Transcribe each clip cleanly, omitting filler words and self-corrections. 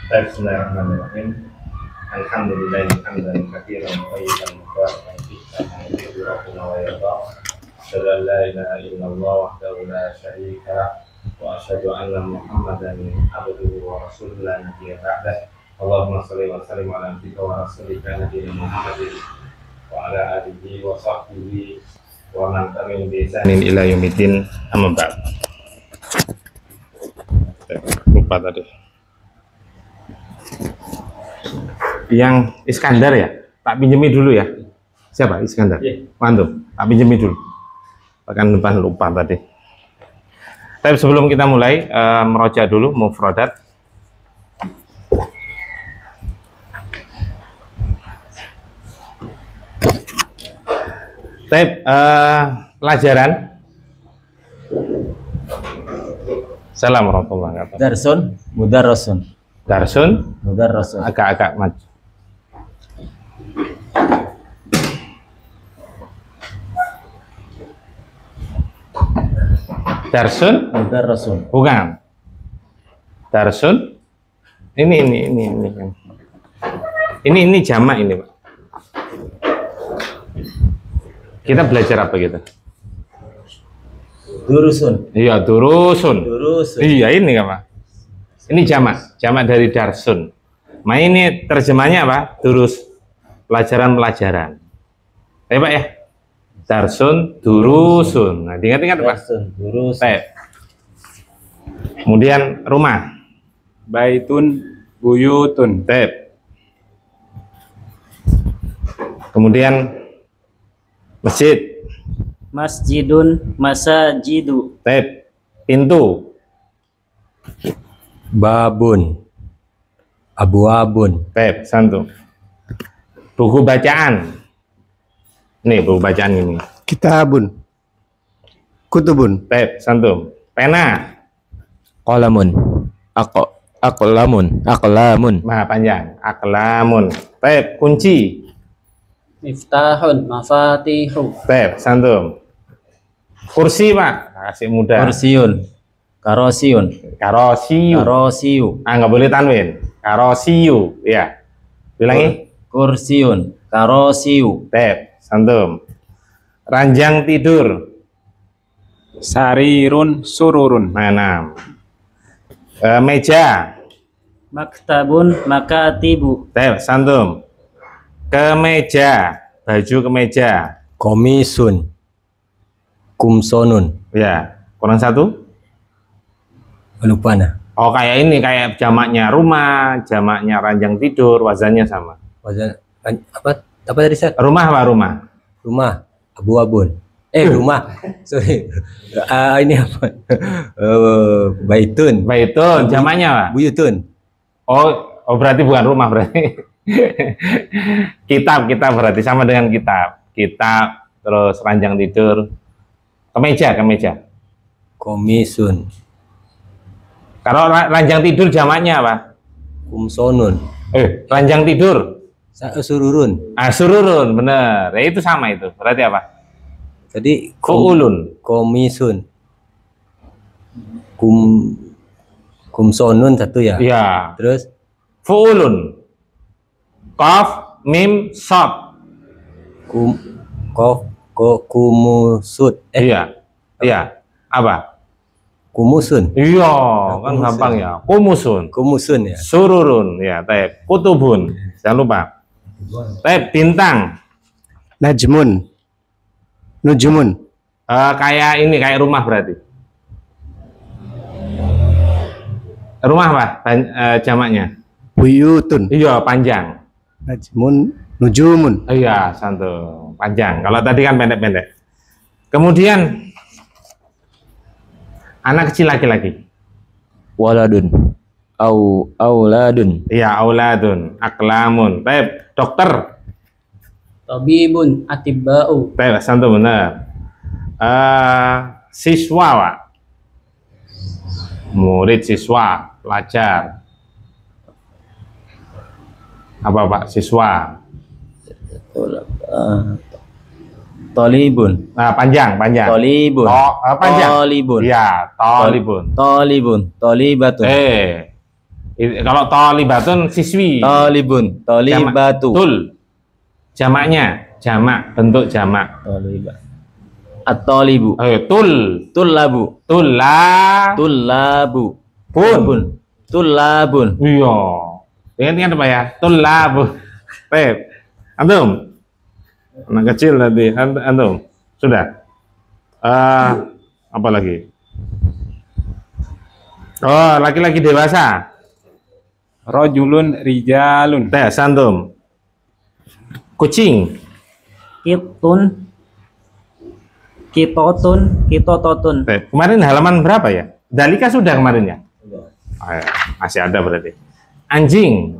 Bismillahirrahmanirrahim. Alhamdulillahi hamdan katsiran thayyiban mubarakan fihi kama yuhibbu rabbuna wa yarda. Asyhadu an la ilaha illallah wahdahu la syarika lah wa asyhadu anna Muhammadan abduhu wa rasuluhu la nabiyya ba'dah. Allahumma shalli wa sallim ala nabiyyika wa rasulika nabiyina Muhammadin wa ala alihi wa sahbihi wa man tabi'ahum bi ihsanin ila yaumiddin. Amma ba'd. Lupa tadi. Yang Iskandar ya, tak pinjemi dulu ya. Siapa Iskandar? Mantu, tak pinjemi dulu. Bahkan lupa tadi. Tapi sebelum kita mulai meroja dulu mufradat. Tapi pelajaran. Assalamualaikum warahmatullahi wabarakatuh. Darsun, mudarrasun. Darsun, Mudarrasun. agak maju. Darsun, Mudarrasun. bukan. Darsun, ini jamak ini, Pak. Kita belajar apa kita? Durusun. Iya, durusun. Durusun. Iya, ini apa? Ini jamak dari darsun. Nah, ini terjemahnya apa? Durus, pelajaran-pelajaran. Pak ya? Darsun, durusun. Nah, diingat-ingat Pak. Darsun, durusun. Baik. Kemudian rumah. Baitun, buyutun. Baik. Kemudian masjid. Masjidun, masajidu. Baik. Pintu. Babun. Abwabun. Baik, santu. Buku bacaan. Nih, buku bacaan ini. Kitabun, kutubun, Baik, santu. Pena. Qalamun. Aqlamun. Maha panjang. Aklamun. Baik, kunci. Miftahun, mafatihu. Baik, santum. Kursi, Pak. Kasih mudah. Kursiun. Karosiun. Karosiu. Karosiu. Nggak boleh tanwin. Karosiu. Ya. Bilangi. Kursiun. Karosiu. Baik, santum. Ranjang tidur. Sarirun, sururun. Mana? Meja. Maktabun, makatibu. Baik, santum. Kemeja. Baju kemeja. Komisun. Kumsonun. Ya. Kurang satu. Lupa nah. Oh, kayak ini, kayak jamaknya rumah, jamaknya ranjang tidur, wazannya sama. Wazan apa tadi Sat? Rumah apa rumah? Rumah. Abu-abun. Rumah. Sorry. Ini apa? Baitun. Baitun, jamaknya Pak. Buyutun. Oh, berarti bukan rumah berarti. Kitab berarti sama dengan kitab. Kitab, terus ranjang tidur. Kemeja. Komisun. Kalau ranjang tidur jamaknya apa? Kumsonun. Ranjang tidur. Sururun. Sururun, bener. Ya, itu sama itu. Berarti apa? Tadi Fu'ulun. Komisun. Kumsonun satu ya. Iya. Terus Fu'ulun. Qaf, mim, shad. Kumusud. Iya. Apa? Kumusun. Iya, kan Kumusun. gampang ya. Kumusun. Kumusun ya. Sururun, ya, taib. Kutubun. Jangan lupa. Taib, bintang. najmun, nujumun, Kayak ini, kayak rumah berarti. Rumah apa? Jamaknya? buyutun, Iya, panjang. najmun, nujumun, Iya, santu. Panjang. Kalau tadi kan pendek-pendek. Kemudian anak kecil laki-laki. Waladun. Auladun. Iya, auladun, aklamun. Taib, dokter. Tabibun, atibau. Taib, santu benar. Siswa, Pak. Murid, siswa, pelajar. Apa, Pak? Siswa. Tolibun. Panjang. Tolibun. Panjang. Tolibun. Iya, tolibun. Tolibun. Tolibatun. Kalau talibatun siswi. Talibun. Talibatu. Tul. Jamaknya, jamak, bentuk jamak. Talibat. At-talibu. Ayo, tul. Tullabu. Tulla. Tullabu. Bun. Tullabun. Iya. Ingat apa ya? Tullabu. Baik. Antum. Anak kecil tadi. Antum. Sudah. Apa lagi? Oh, laki-laki dewasa. Rojulun rijalun. Tes, antum. Kucing. Kitun, kitotun, kitototun. Tes. Kemarin halaman berapa ya? Dalika sudah kemarin ya? Ah, ya. Masih ada berarti. Anjing.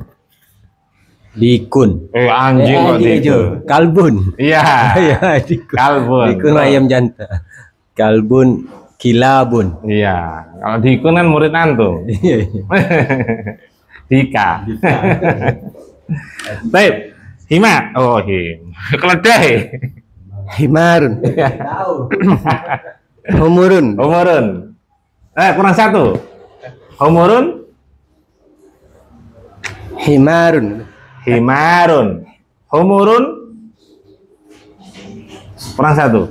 Dikun. Anjing kok dikun. Kalbun. Iya. Ya, dikun. Kalbun. Dikun ayam jantan. Kalbun. Kilabun. Iya. Kalau dikun kan murid antum. Dika. Baik. Hima. Oh, keledai. Himarun. Humurun. Humurun. Kurang satu. Humurun. Himarun. Himarun. Humurun. Kurang satu.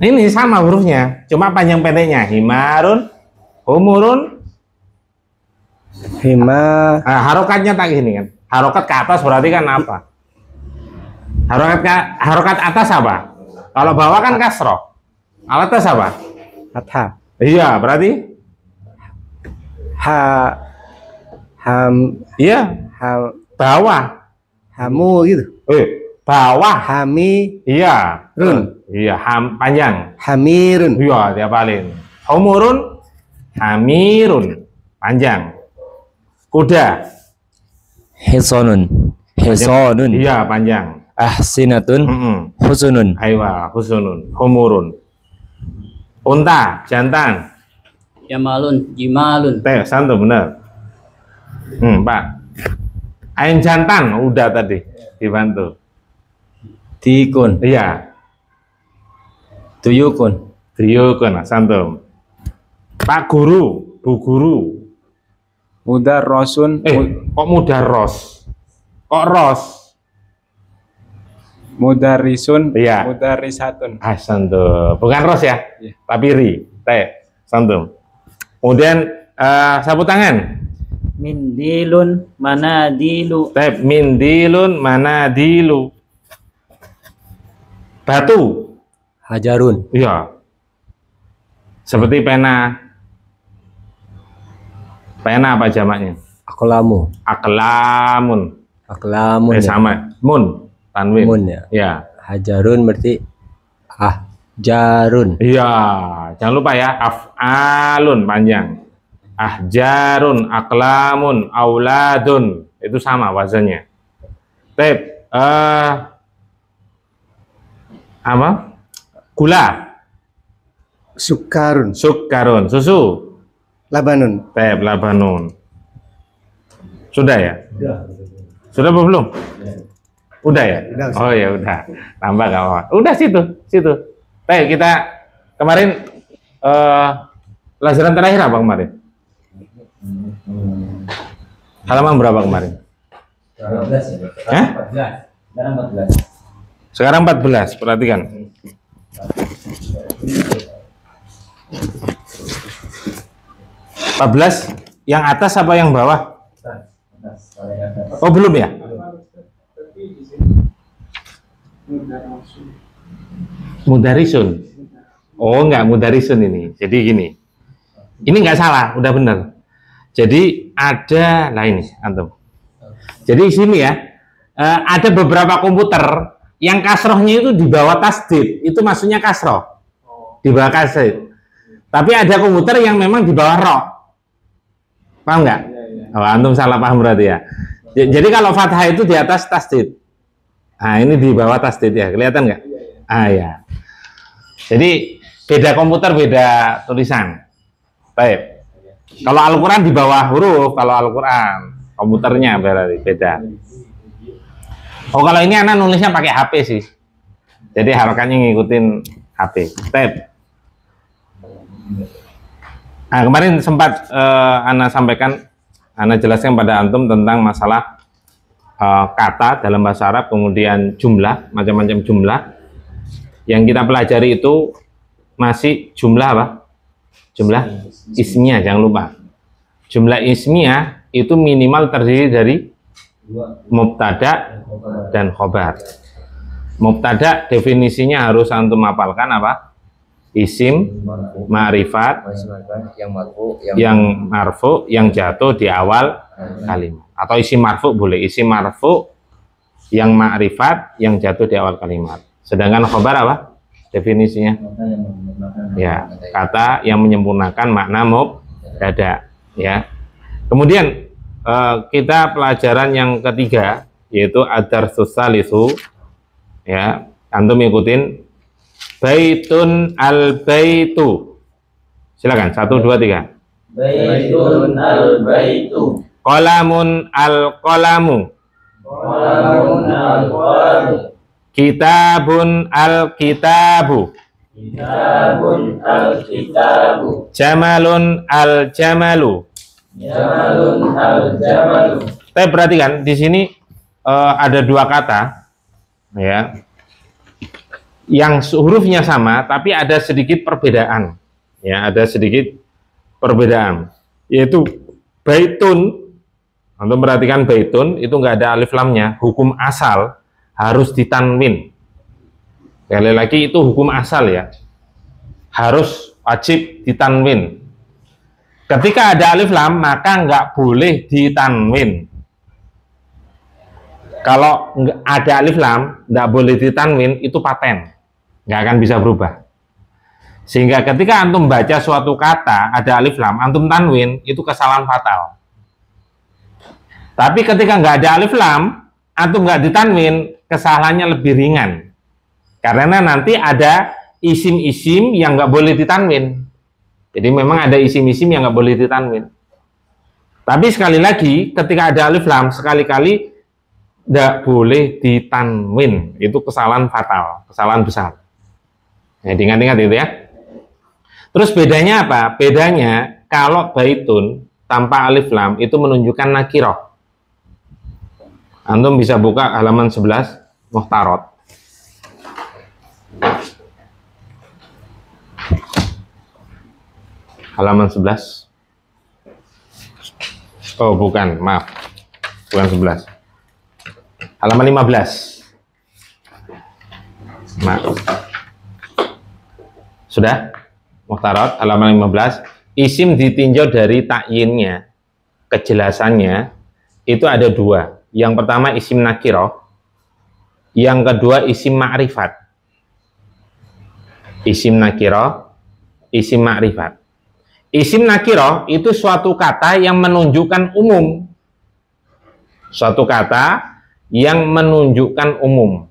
Ini sama hurufnya, cuma panjang pendeknya. Himarun. Humurun. Hima. Harokatnya tak gini kan. Harokat ke atas berarti kan apa? Harokat atas apa? Kalau bawah kan kasroh. Atas apa? Fathah. Iya, berarti? Ham. Iya, bawah. Hamu gitu. Bawah. Hami. Iya. Run. Iya, panjang. Hamirun. Iya, diapalin. Humurun. Hamirun. Panjang. Kuda. Hisonun. Hisonun. Iya, panjang. Ahsinatun. Husunun. Aywa, husunun. Humurun. Unta, jantan. Jamalun, jimalun. Santu benar. Pak. Ayam jantan udah tadi dibantu. Tikun. Iya. Tuyukun. Tuyukun, santum. Pak guru, bu guru. Mudarrosun. Kok mudarros? Kok ros? Mudarrisun. Iya. Mudarrisatun. Santum. Bukan ros ya? Iya. Tapi ri. Santum. Kemudian sapu tangan. Mindilun, manadilu. Mindilun, manadilu. Batu. Hajarun. Iya. Seperti pena. Pena apa jamaknya? Aklamu. Aklamun. Aklamun. Sama. Mun. Tanwin. Mun ya. Ya. Hajarun berarti jarun. Iya. Jangan lupa ya. Af'alun panjang. Ahjarun, aklamun, auladun. Itu sama wazannya. Apa? Gula. Sukarun. Sukarun. Susu. Labanun. Labanun. Sudah ya? Sudah apa belum? Udah ya? Udah. Oh ya udah. Tambah gak apa-apa. Udah situ. Kita kemarin pelajaran terakhir apa kemarin? Halaman berapa kemarin? 14 Hah? 14. Sekarang 14. Perhatikan. Yang atas apa yang bawah? Oh belum ya? Mudarisun. Oh enggak, mudarisun ini. Jadi gini. Ini enggak salah, udah benar. Jadi ada lain nih, antum. Jadi sini ya, ada beberapa komputer yang kasrohnya itu di bawah tasdid. Itu maksudnya kasroh. Di bawah tasdid. Tapi ada komputer yang memang di bawah roh. Paham nggak? Oh, antum salah paham berarti ya. Jadi kalau fathah itu di atas tasdid. Nah, ini di bawah tasdid ya. Kelihatan nggak? Ya. Jadi beda komputer, beda tulisan. Baik. Kalau Al-Quran di bawah huruf, kalau Al-Quran komputernya berarti beda. Oh, kalau ini anak nulisnya pakai HP sih. Jadi harokatnya ngikutin HP. Baik. Nah, kemarin sempat Ana sampaikan, Ana jelaskan pada antum tentang masalah kata dalam bahasa Arab, kemudian jumlah, macam-macam jumlah. Yang kita pelajari itu masih jumlah apa? Jumlah ismiyah, jangan lupa. Jumlah ismiyah itu minimal terdiri dari mubtada dan khobar. Mubtada definisinya harus antum hafalkan apa? Isim, ma'rifat, yang marfu, yang jatuh di awal kalimat. Atau isim marfu boleh, isim marfu, yang ma'rifat, yang jatuh di awal kalimat. Sedangkan khobar apa? Definisinya? Ya, kata yang menyempurnakan makna mubtada. Ya. Kemudian kita pelajaran yang ketiga yaitu ad-darsus tsalitsu. Ya, antum ikutin baitun al-baitu. Silakan 1 2 3. Baitun al-baitu. Qalamun al-qalamu. Qalamun al-qalamu. Kitabun al-kitabu. Kitabun al-kitabu. Jamalun al-jamalu. Jamalun al-jamalu. Tapi perhatikan di sini ada dua kata, ya, yang hurufnya sama tapi ada sedikit perbedaan. Ya, ada sedikit perbedaan. Yaitu baitun. Untuk perhatikan baitun itu nggak ada alif lamnya. Hukum asal harus ditanwin. Sekali lagi itu hukum asal ya. Harus wajib ditanwin. Ketika ada alif lam maka nggak boleh ditanwin. Kalau ada alif lam nggak boleh ditanwin itu paten, nggak akan bisa berubah. Sehingga ketika antum baca suatu kata ada alif lam, antum tanwin itu kesalahan fatal. Tapi ketika nggak ada alif lam, antum nggak ditanwin, kesalahannya lebih ringan. Karena nanti ada isim-isim yang nggak boleh ditanwin. Jadi memang ada isim-isim yang nggak boleh ditanwin. Tapi sekali lagi, ketika ada alif lam, sekali-kali nggak boleh ditanwin. Itu kesalahan fatal, kesalahan besar. Ya, ingat-ingat itu ya. Terus bedanya apa? Bedanya kalau baitun tanpa alif lam itu menunjukkan nakiroh. Antum bisa buka halaman 11 Muhtarot. Halaman 11. Oh, bukan, maaf. Bukan 11. Halaman 15. Maaf. Sudah? Muhtarot halaman 15. Isim ditinjau dari takyinnya, kejelasannya itu ada dua. Yang pertama isim nakiroh, yang kedua isim ma'rifat. Isim nakiroh, isim ma'rifat. Isim nakiroh itu suatu kata yang menunjukkan umum. Suatu kata yang menunjukkan umum.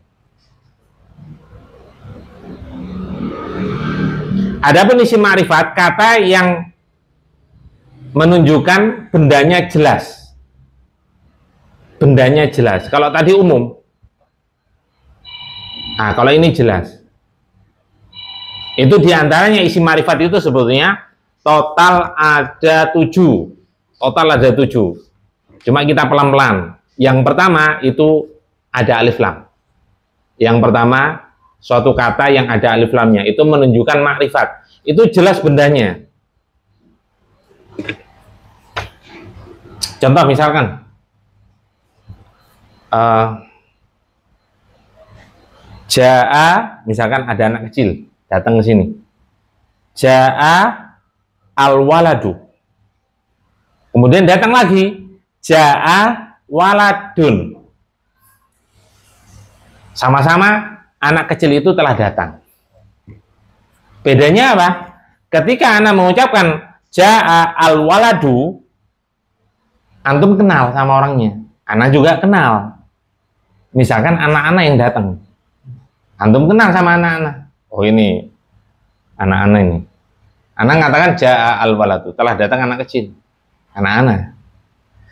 Adapun isim ma'rifat, kata yang menunjukkan bendanya jelas. Bendanya jelas. Kalau tadi umum. Nah, kalau ini jelas. Itu diantaranya isim ma'rifat itu sebetulnya total ada 7. Total ada 7. Cuma kita pelan-pelan. Yang pertama itu ada alif lam. Yang pertama suatu kata yang ada alif lamnya itu menunjukkan makrifat. Itu jelas bendanya. Contoh misalkan Ja'a, misalkan ada anak kecil datang ke sini. Ja'a al-waladu. Kemudian datang lagi Ja'a waladun. Sama-sama anak kecil itu telah datang. Bedanya apa? Ketika anak mengucapkan Ja'a al-waladu, antum kenal sama orangnya. Anak juga kenal. Misalkan anak-anak yang datang. Antum kenal sama anak-anak. Oh ini anak-anak ini. Anak mengatakan Ja'a al-waladu, telah datang anak kecil. Anak-anak.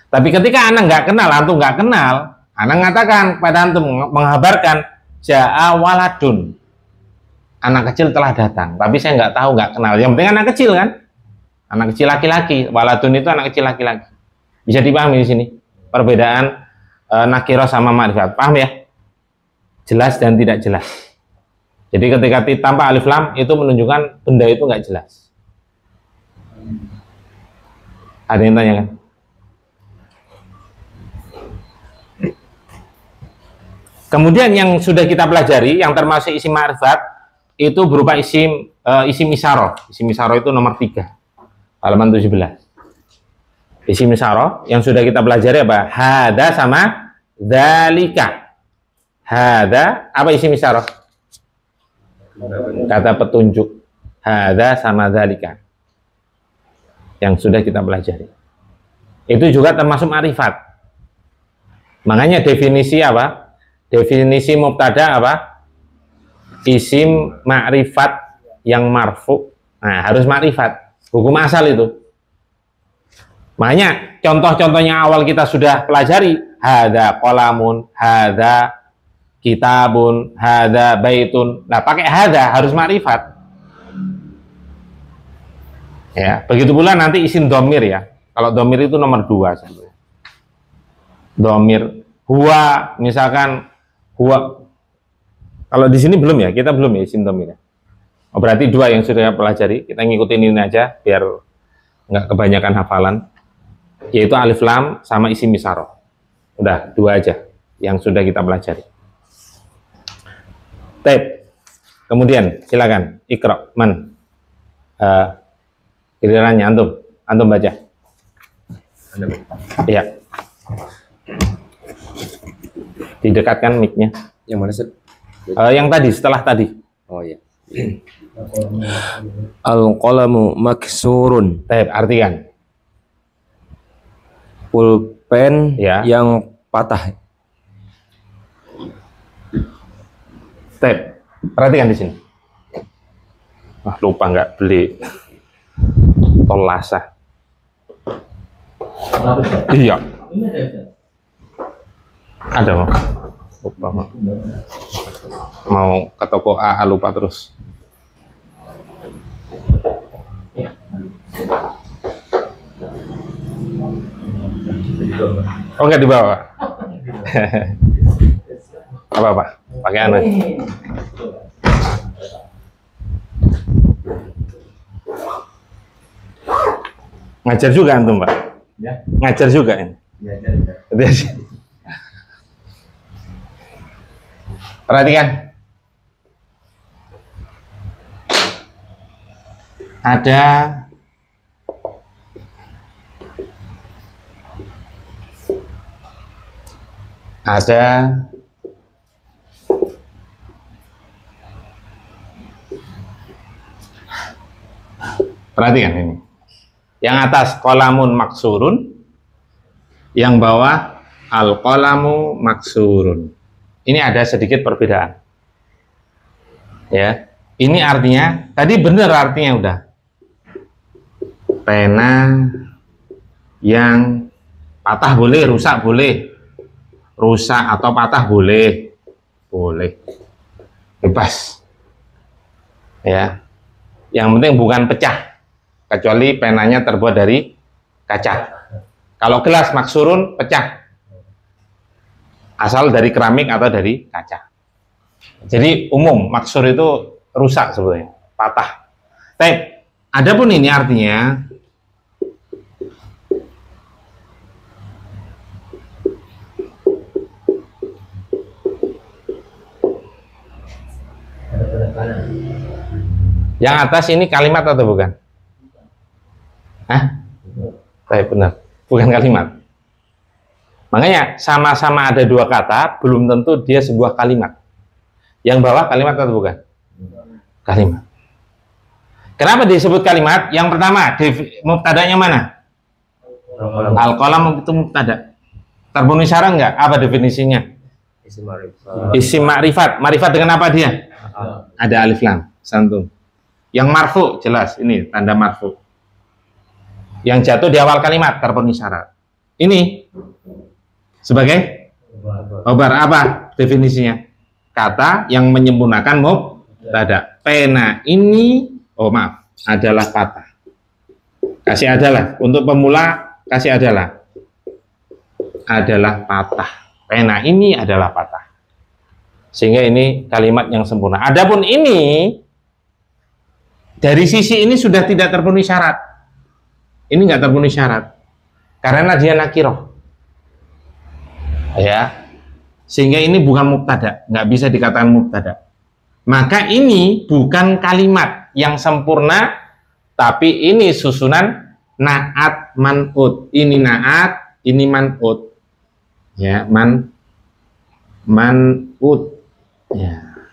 Tapi ketika anak nggak kenal, antum nggak kenal, anak mengatakan pada antum, mengabarkan Ja'a waladun. Anak kecil telah datang, tapi saya nggak tahu, nggak kenal. Yang penting anak kecil kan. Anak kecil laki-laki. Waladun itu anak kecil laki-laki. Bisa dipahami di sini perbedaan nakirah sama ma'rifat. Paham ya? Jelas dan tidak jelas. Jadi ketika tanpa alif lam itu menunjukkan benda itu nggak jelas. Ada yang tanya kan? Kemudian yang sudah kita pelajari, yang termasuk isim ma'rifat itu berupa isim isyarah. Isim isyarah itu nomor 3, halaman 17. Isim isyarah yang sudah kita pelajari apa? Hada sama dzalika. Hada apa isim isyarah? Kata petunjuk. Hada sama dzalika. Yang sudah kita pelajari. Itu juga termasuk ma'rifat. Makanya definisi apa? Definisi mubtada apa? Isim ma'rifat yang marfu. Nah, harus ma'rifat. Hukum asal itu. Makanya contoh-contohnya awal kita sudah pelajari. Hada qalamun, hada kitabun, hada baitun. Nah, pakai hada harus ma'rifat. Ya, begitu pula nanti isim domir ya. Kalau domir itu nomor 2 saja. Domir huwa, misalkan huwa. Kalau di sini belum ya, kita belum ya isim domir ya. Oh, berarti 2 yang sudah pelajari. Kita ngikutin ini aja biar nggak kebanyakan hafalan. Yaitu alif lam sama isim isyarah. Udah 2 aja yang sudah kita pelajari. Tape. Kemudian silakan Iqra man. Gilirannya antum baca. Iya. Didekatkan mic-nya. Yang mana sih? Yang tadi, setelah tadi. Oh iya. Al-qalamu maksurun. Tape, artikan. Pulpen Ya. yang patah. Tape, perhatikan di sini. Wah, lupa nggak beli tolasa. Iya. Ada mau. Lupa mau ke toko AA lupa terus. Oh nggak dibawa. Apa pakai anu. Ngajar juga antum Pak? Ya. Ngajar juga ini? Ya. Perhatikan. Ada perhatikan ini. Yang atas qalamun maksurun, yang bawah al-qalamu maksurun. Ini ada sedikit perbedaan. Ya. Ini artinya, tadi benar artinya udah. Pena yang patah boleh, rusak boleh. Rusak atau patah boleh. Boleh. Bebas. Ya. Yang penting bukan pecah. Kecuali penanya terbuat dari kaca. Kalau gelas maksurun pecah. Asal dari keramik atau dari kaca. Jadi umum maksur itu rusak sebetulnya, patah. Tapi adapun ini artinya yang atas ini kalimat atau bukan? Hah? Baik, benar. Bukan kalimat. Makanya sama-sama ada 2 kata, belum tentu dia sebuah kalimat. Yang bawah kalimat atau bukan? Kalimat. Kenapa disebut kalimat? Yang pertama, mubtadanya mana? Al-qalam itu mubtada. Terpenuhi syarat enggak? Apa definisinya? Isim ma'rifat. Ma'rifat dengan apa dia? Ada alif lam, santum. Yang marfu jelas, ini tanda marfu. Yang jatuh di awal kalimat terpenuhi syarat. Ini sebagai khobar. Apa definisinya? Kata yang menyempurnakan mubtada. Pena ini, adalah kata. Kasih adalah. Untuk pemula kasih adalah patah. Pena ini adalah patah. Sehingga ini kalimat yang sempurna. Adapun ini dari sisi ini sudah tidak terpenuhi syarat. Ini nggak terpenuhi syarat karena dia nakiroh. Ya, sehingga ini bukan mubtada, nggak bisa dikatakan mubtada. Maka ini bukan kalimat yang sempurna, tapi ini susunan naat man'ut. Ini naat, ini man'ut. Ya, man'ut. Ya.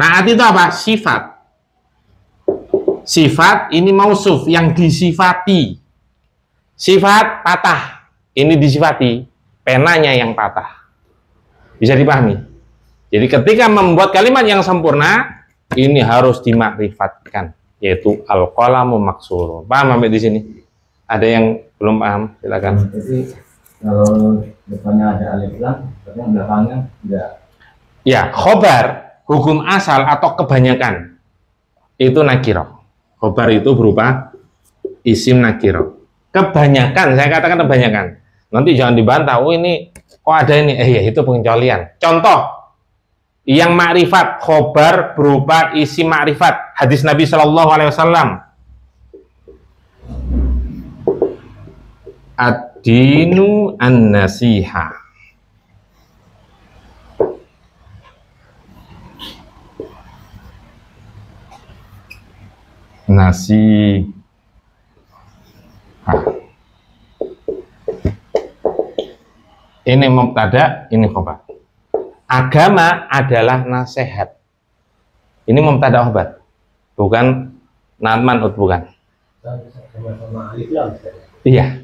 Naat itu apa? Sifat. Sifat ini mausuf yang disifati. Sifat patah. Ini disifati. Penanya yang patah. Bisa dipahami? Jadi ketika membuat kalimat yang sempurna, ini harus dimakrifatkan, yaitu al-qalamu maksur. Paham sampai di sini? Ada yang belum paham? Silakan. Jadi kalau depannya ada alif lam, tapi yang belakangnya enggak. Ya, khobar, hukum asal atau kebanyakan, itu nakirah. Khobar itu berupa isim nakirah. Kebanyakan, saya katakan kebanyakan. Nanti jangan dibantah, oh ini kok ada ini, ya itu pengecualian. Contoh, yang makrifat khobar berupa isim makrifat, hadis Nabi Shallallahu Alaihi Wasallam. Ad-dinu an-nasiha. Nasiha. Ini mubtada, ini khobar. Agama adalah nasihat. Ini mubtada khobar, bukan natman bukan. Iya.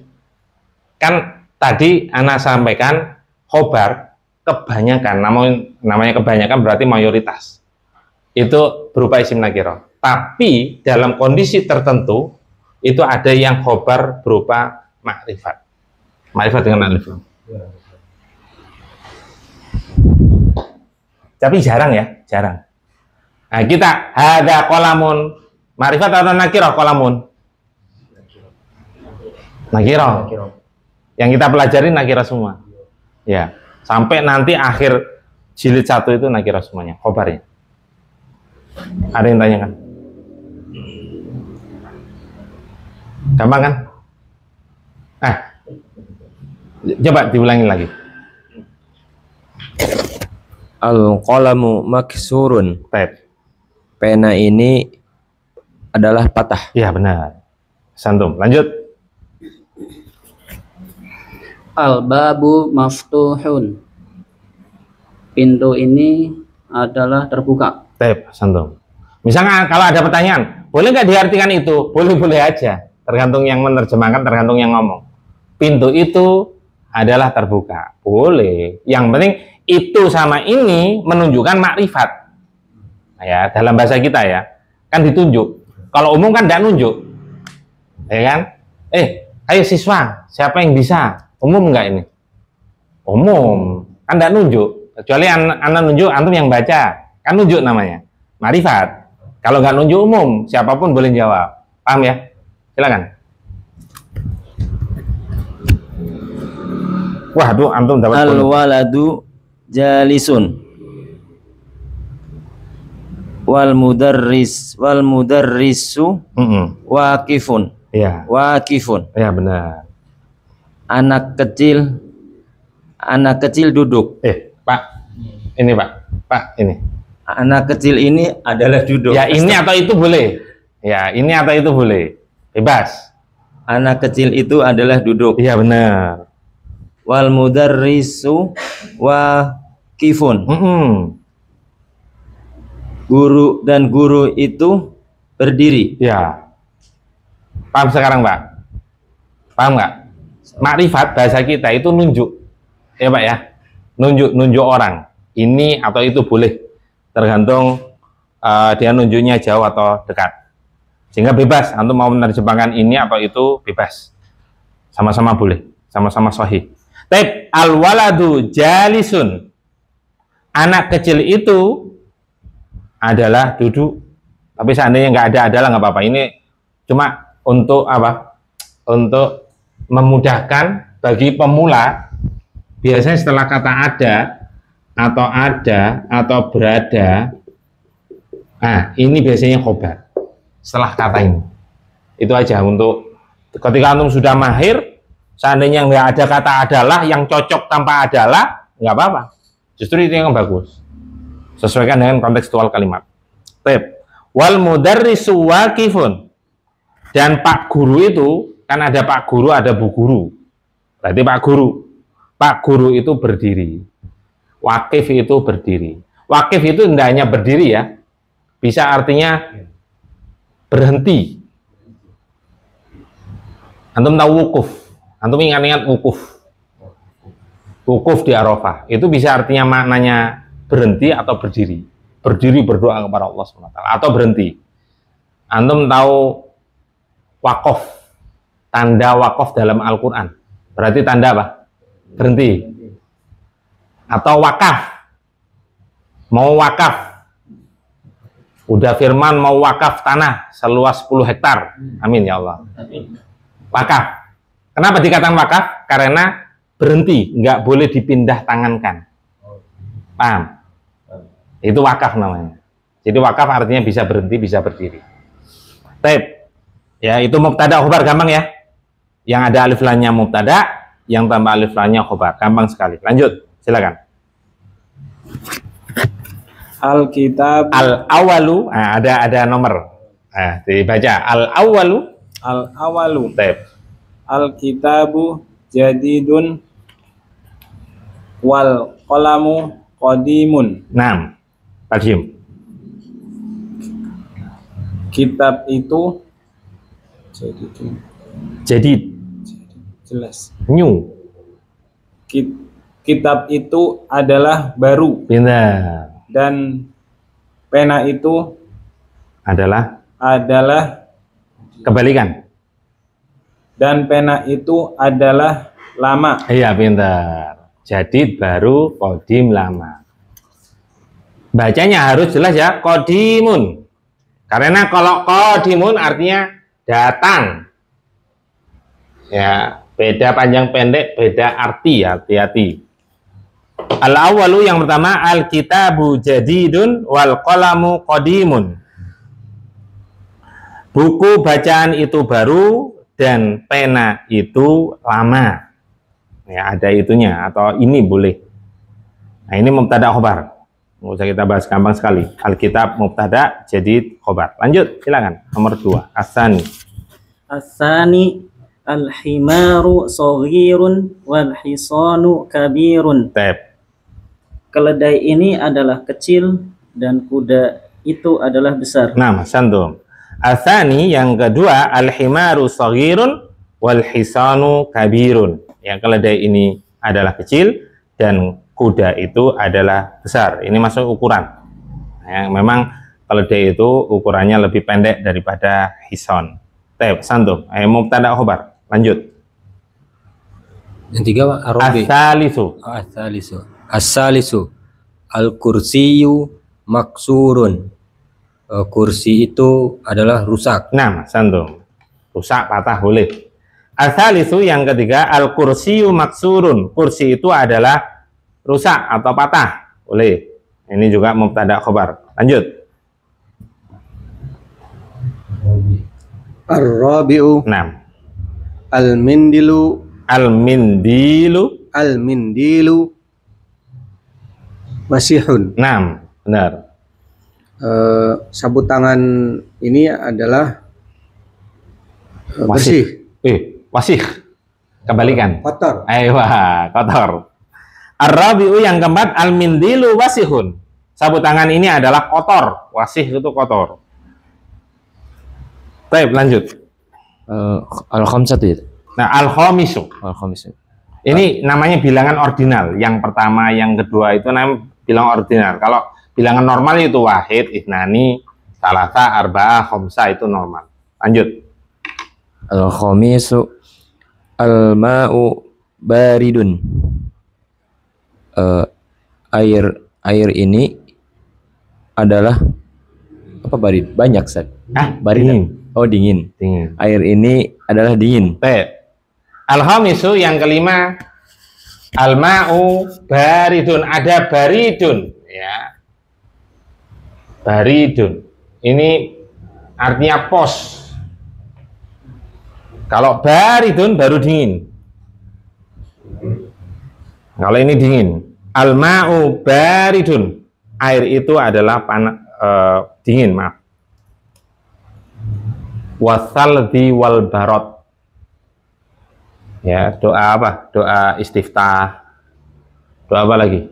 Kan tadi ana sampaikan khobar kebanyakan, namanya kebanyakan berarti mayoritas. Itu berupa isim nakirah. Tapi dalam kondisi tertentu itu ada yang khobar berupa makrifat. Makrifat dengan alif lam. Tapi jarang ya, jarang. Nah, kita ada kolamun makrifat atau nakirah kolamun? Nakirah. Yang kita pelajari nakirah semua. Ya, sampai nanti akhir jilid 1 itu nakirah semuanya, khobarnya. Ada yang tanyakan? Gampang kan? Coba diulangi lagi. Al-qalamu maksurun. Baik. Pena ini adalah patah. Ya benar. Santum. Lanjut. Al-babu maftuhun. Pintu ini adalah terbuka. Baik, santum. Misalnya kalau ada pertanyaan, boleh nggak diartikan itu? Boleh-boleh aja. Tergantung yang menerjemahkan, tergantung yang ngomong. Pintu itu adalah terbuka. Boleh. Yang penting itu sama ini menunjukkan makrifat. Nah, ya, dalam bahasa kita ya, kan ditunjuk. Kalau umum kan tidak nunjuk. Ya kan? Ayo siswa, siapa yang bisa? Umum enggak ini? Umum. Kan tidak nunjuk. Kecuali anak nunjuk, antum yang baca. Kan nunjuk namanya. Makrifat. Kalau nggak nunjuk umum, siapapun boleh jawab. Paham ya? Silakan. Wah, tuh antum dapat Al-waladu jalisun. Wal mudarrisu waqifun. Iya. Waqifun. Iya benar. Anak kecil duduk. Pak. Ini, Pak. Pak, ini. Anak kecil ini adalah duduk. Ya, ini atau itu boleh. Ya, ini atau itu boleh. Bebas. Anak kecil itu adalah duduk. Iya benar. Wal mudarrisu waqifun. Guru itu berdiri. Ya. Paham sekarang, Pak? Paham nggak? Makrifat bahasa kita itu nunjuk. Ya, Pak ya. Nunjuk orang. Ini atau itu boleh. Tergantung dia nunjuknya jauh atau dekat. Sehingga bebas. Antum mau menerjemahkan ini atau itu bebas. Sama-sama boleh. Sama-sama sahih. Taib al-waladu jalisun. Anak kecil itu adalah duduk. Tapi seandainya nggak ada adalah nggak apa-apa. Ini cuma untuk apa? untuk memudahkan bagi pemula, biasanya setelah kata ada atau berada, nah ini biasanya khobar setelah kata ini. Itu aja untuk ketika antum sudah mahir, seandainya nggak ada kata adalah yang cocok tanpa adalah, nggak apa-apa. Justru itu yang bagus. Sesuaikan dengan kontekstual kalimat. Tep. Wal mudarrisu waqifun. Dan Pak Guru itu, kan ada Pak Guru, ada Bu Guru. Berarti Pak Guru itu berdiri. Waqif itu berdiri. Waqif itu tidak hanya berdiri ya. Bisa artinya berhenti. Antum tahu wukuf. Antum ingat-ingat wukuf. Wukuf di Arafah. Itu bisa artinya maknanya berhenti atau berdiri. Berdiri berdoa kepada Allah SWT. Atau berhenti. Antum tahu wakof, tanda wakof dalam Al-Quran, berarti tanda apa? Berhenti. Atau wakaf, mau wakaf, udah firman mau wakaf tanah seluas 10 hektar, amin ya Allah. Wakaf, kenapa dikatakan wakaf? Karena berhenti, nggak boleh dipindah tangankan, paham? Itu wakaf namanya. Jadi wakaf artinya bisa berhenti, bisa berdiri. Taib. Ya, itu mubtada khobar, gampang ya. Yang ada alif lamnya mubtada, yang tambah alif lamnya khobar, gampang sekali. Lanjut, silakan. Alkitab Al-awalu, nah, ada nomor. Nah, dibaca al-awalu. al-awalu Taib. Alkitabu jadidun wal qalamu qadimun. 6. Qadim. Kitab itu Jadid. jelas. New. Kitab itu adalah baru Pintar. dan pena itu Adalah kebalikan. dan pena itu adalah lama. Iya, pintar. Jadid baru, qadim lama. Bacanya harus jelas ya, qadimun. Karena kalau qadimun artinya datang. Ya, beda panjang pendek, beda arti, hati-hati. Al-awalu yang pertama, al-kitabu jadidun wal qalamu qadimun. Buku bacaan itu baru dan pena itu lama. Ya, ada itunya atau ini boleh. Nah, ini mubtada khobar. Nggak usah kita bahas, gampang sekali. Alkitab mubtada, jadid khobar. Lanjut, silakan. Nomor 2, asani. Asani al-himaru saghirun wal hisanu kabirun. Tab. Keledai ini adalah kecil dan kuda itu adalah besar. Nah, santum. Asani yang kedua, al-himaru saghirun wal hisanu kabirun. Yang keledai ini adalah kecil dan kuda itu adalah besar. Ini masuk ukuran. Yang memang keledai itu ukurannya lebih pendek daripada hison. Tab, santum. Mubtada khobar. Lanjut. Yang tiga Arabi. As-salisu. As-salisu. As-salisu. Al-kursiyu maksurun. Kursi itu adalah rusak. Nah, santum. Rusak, patah, boleh. As-salisu yang ketiga, al-kursiyu maksurun. Kursi itu adalah rusak atau patah, boleh. Ini juga mubtada khobar. Lanjut. Ar-rabi'u 6. al-mindilu Al-mindilu. al-mindilu masihun. 6. Benar. Sabut tangan ini adalah bersih, Wasih. Kebalikan. kotor. Ayo, kotor. Ar-rabi'u yang keempat, al-mindilu wasihun. Sabut tangan ini adalah kotor. Wasih itu kotor. Baik, lanjut. Al-khamsatu ya. Nah, al-khamisu. Al-khamisu. Ini namanya bilangan ordinal. Yang pertama, yang kedua itu namanya bilangan ordinal. Kalau bilangan normal itu wahid, ithnani, salasa, arba'ah, khamsa itu normal. Lanjut. Al-khamisu al-ma'u baridun. Air ini adalah apa barid? Banyak, Ustaz. Ah, Barid. dingin. Oh, dingin. Dingin. Air ini adalah dingin. Al-khamisu yang kelima, al-ma'u baridun, ada baridun ya. Baridun. Ini artinya pos. Kalau baridun baru dingin. Kalau ini dingin. Al-ma'u baridun. Air itu adalah dingin, maaf. Wasaldi wal barot. Ya, doa apa? Doa istiftah. Doa apa lagi?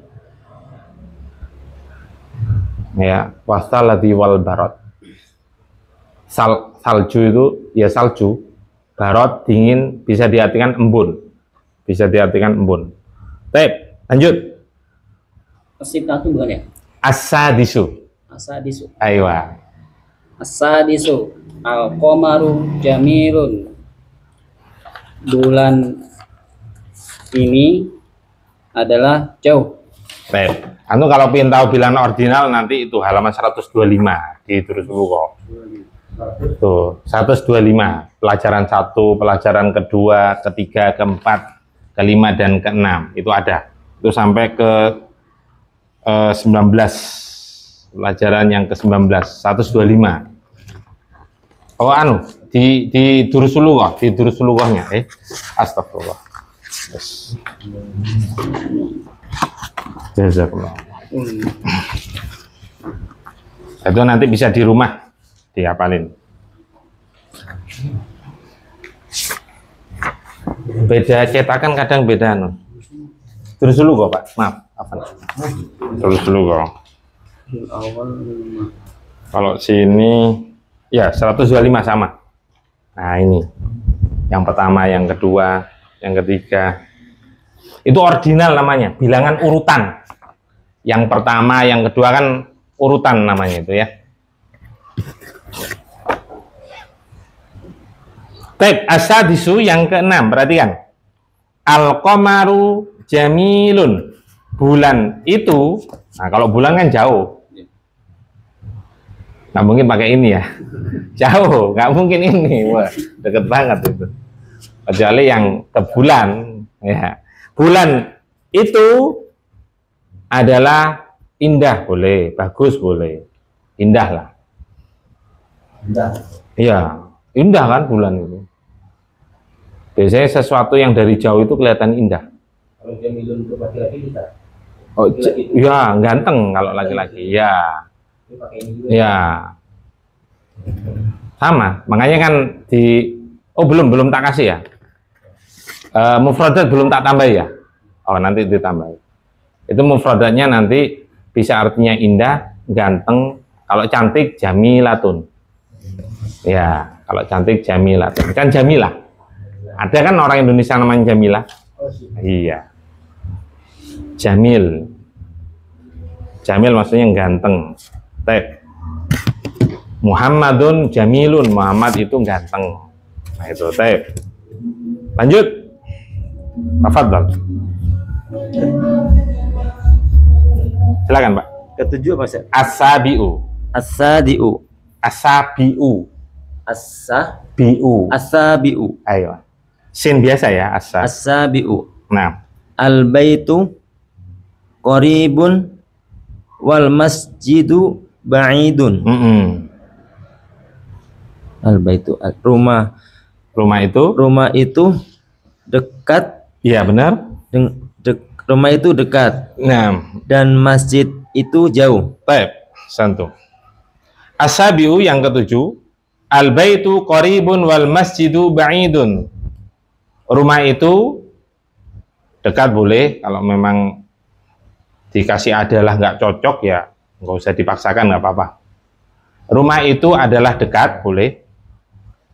Ya, wasaldi wal barot. Salju itu ya salju. Barot dingin, bisa diartikan embun. Bisa diartikan embun. Baik, lanjut. As-sittah itu bukan ya? As-sadisu. As-sadisu. Aywa. As-sadisu. Al-qamaru jamilun. Bulan ini adalah jauh. Baik. Anu kalau pengen tahu bilangan ordinal nanti itu halaman 125 di Durus Lughah. Tuh, 125. Pelajaran 1, pelajaran kedua, ketiga, keempat, kelima dan keenam itu ada. Itu sampai ke 19. Pelajaran yang ke-19, 125. Oh anu, di Durus Lughah, di Durus Lughahnya. Astagfirullah. Yes. Jazakallah. Itu nanti bisa di rumah dihafalin. Beda cetakan kadang beda anu. Terus dulu kok Pak, maaf. Apa? Terus dulu kok. Kalau sini ya 125 sama. Nah ini yang pertama, yang kedua, yang ketiga. Itu ordinal namanya, bilangan urutan. Yang pertama, yang kedua kan urutan namanya itu ya. Baik, as-sadisu yang keenam, perhatikan. Al-qamaru jamilun. Bulan itu, nah kalau bulan kan jauh. Nggak mungkin pakai ini ya. Jauh, nggak mungkin ini. Wah, deket banget itu. Kecuali yang ke bulan. Ya. Bulan itu adalah indah, boleh. Bagus, boleh. Indah lah. Indah. Iya, indah kan bulan itu. Biasanya sesuatu yang dari jauh itu kelihatan indah. Kalau jamilun untuk laki-laki bisa. Oh, ya ganteng kalau laki-laki. Ya, Ini pakai ini juga. ya. Sama. Makanya kan di. Oh belum tak kasih ya. Mufradat belum tak tambah ya. Oh nanti ditambah. Itu mufradatnya nanti bisa artinya indah, ganteng. Kalau cantik jamilatun. Ya, kalau cantik jamilatun. Kan jamilah. Ada kan orang Indonesia namanya Jamilah? Iya. Jamil. Jamil maksudnya ganteng. Tek. Muhammadun jamilun. Muhammad itu ganteng. Nah itu tek. Lanjut. Tafadhal. Silakan, Pak. Ketujuh apa sih? Asabiu. As-sadiu. Asabiu. As-sabiu. Asabiu. Ayo. Sin biasa ya, asa. As-sabiu. Nah, Al-baitu qaribun wal masjidu ba'idun. Al-baitu rumah. Rumah itu dekat. iya benar. Rumah itu dekat Nah, dan masjid itu jauh. baik, santu. Asabiu yang ketujuh, al-baitu qaribun wal masjidu ba'idun. Rumah itu dekat boleh, kalau memang dikasih adalah nggak cocok ya nggak usah dipaksakan, nggak apa-apa. Rumah itu adalah dekat boleh,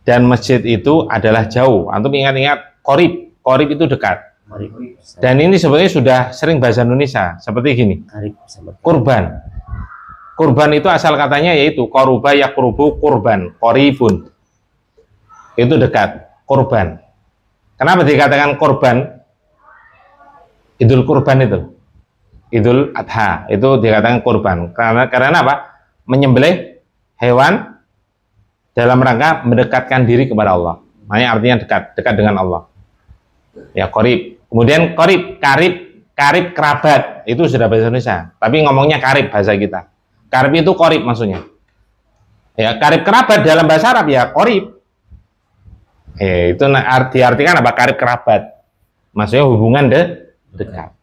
dan masjid itu adalah jauh. Antum ingat-ingat qarib itu dekat. Dan ini sebenarnya sudah sering bahasa Indonesia seperti gini. Kurban. Kurban itu asal katanya yaitu qaruba yaqrubu kurban, qaribun. Itu dekat, kurban. Kenapa dikatakan kurban? Idul kurban itu. Idul Adha itu dikatakan kurban. Karena apa? Menyembelih hewan dalam rangka mendekatkan diri kepada Allah. Makanya artinya dekat dengan Allah. Ya, qarib. Kemudian karib kerabat, itu sudah bahasa Indonesia. Tapi ngomongnya karib bahasa kita. Karib itu qarib maksudnya. Ya, karib kerabat dalam bahasa Arab ya qarib. Itu diartikan apa? Karib kerabat. Maksudnya hubungan dekat.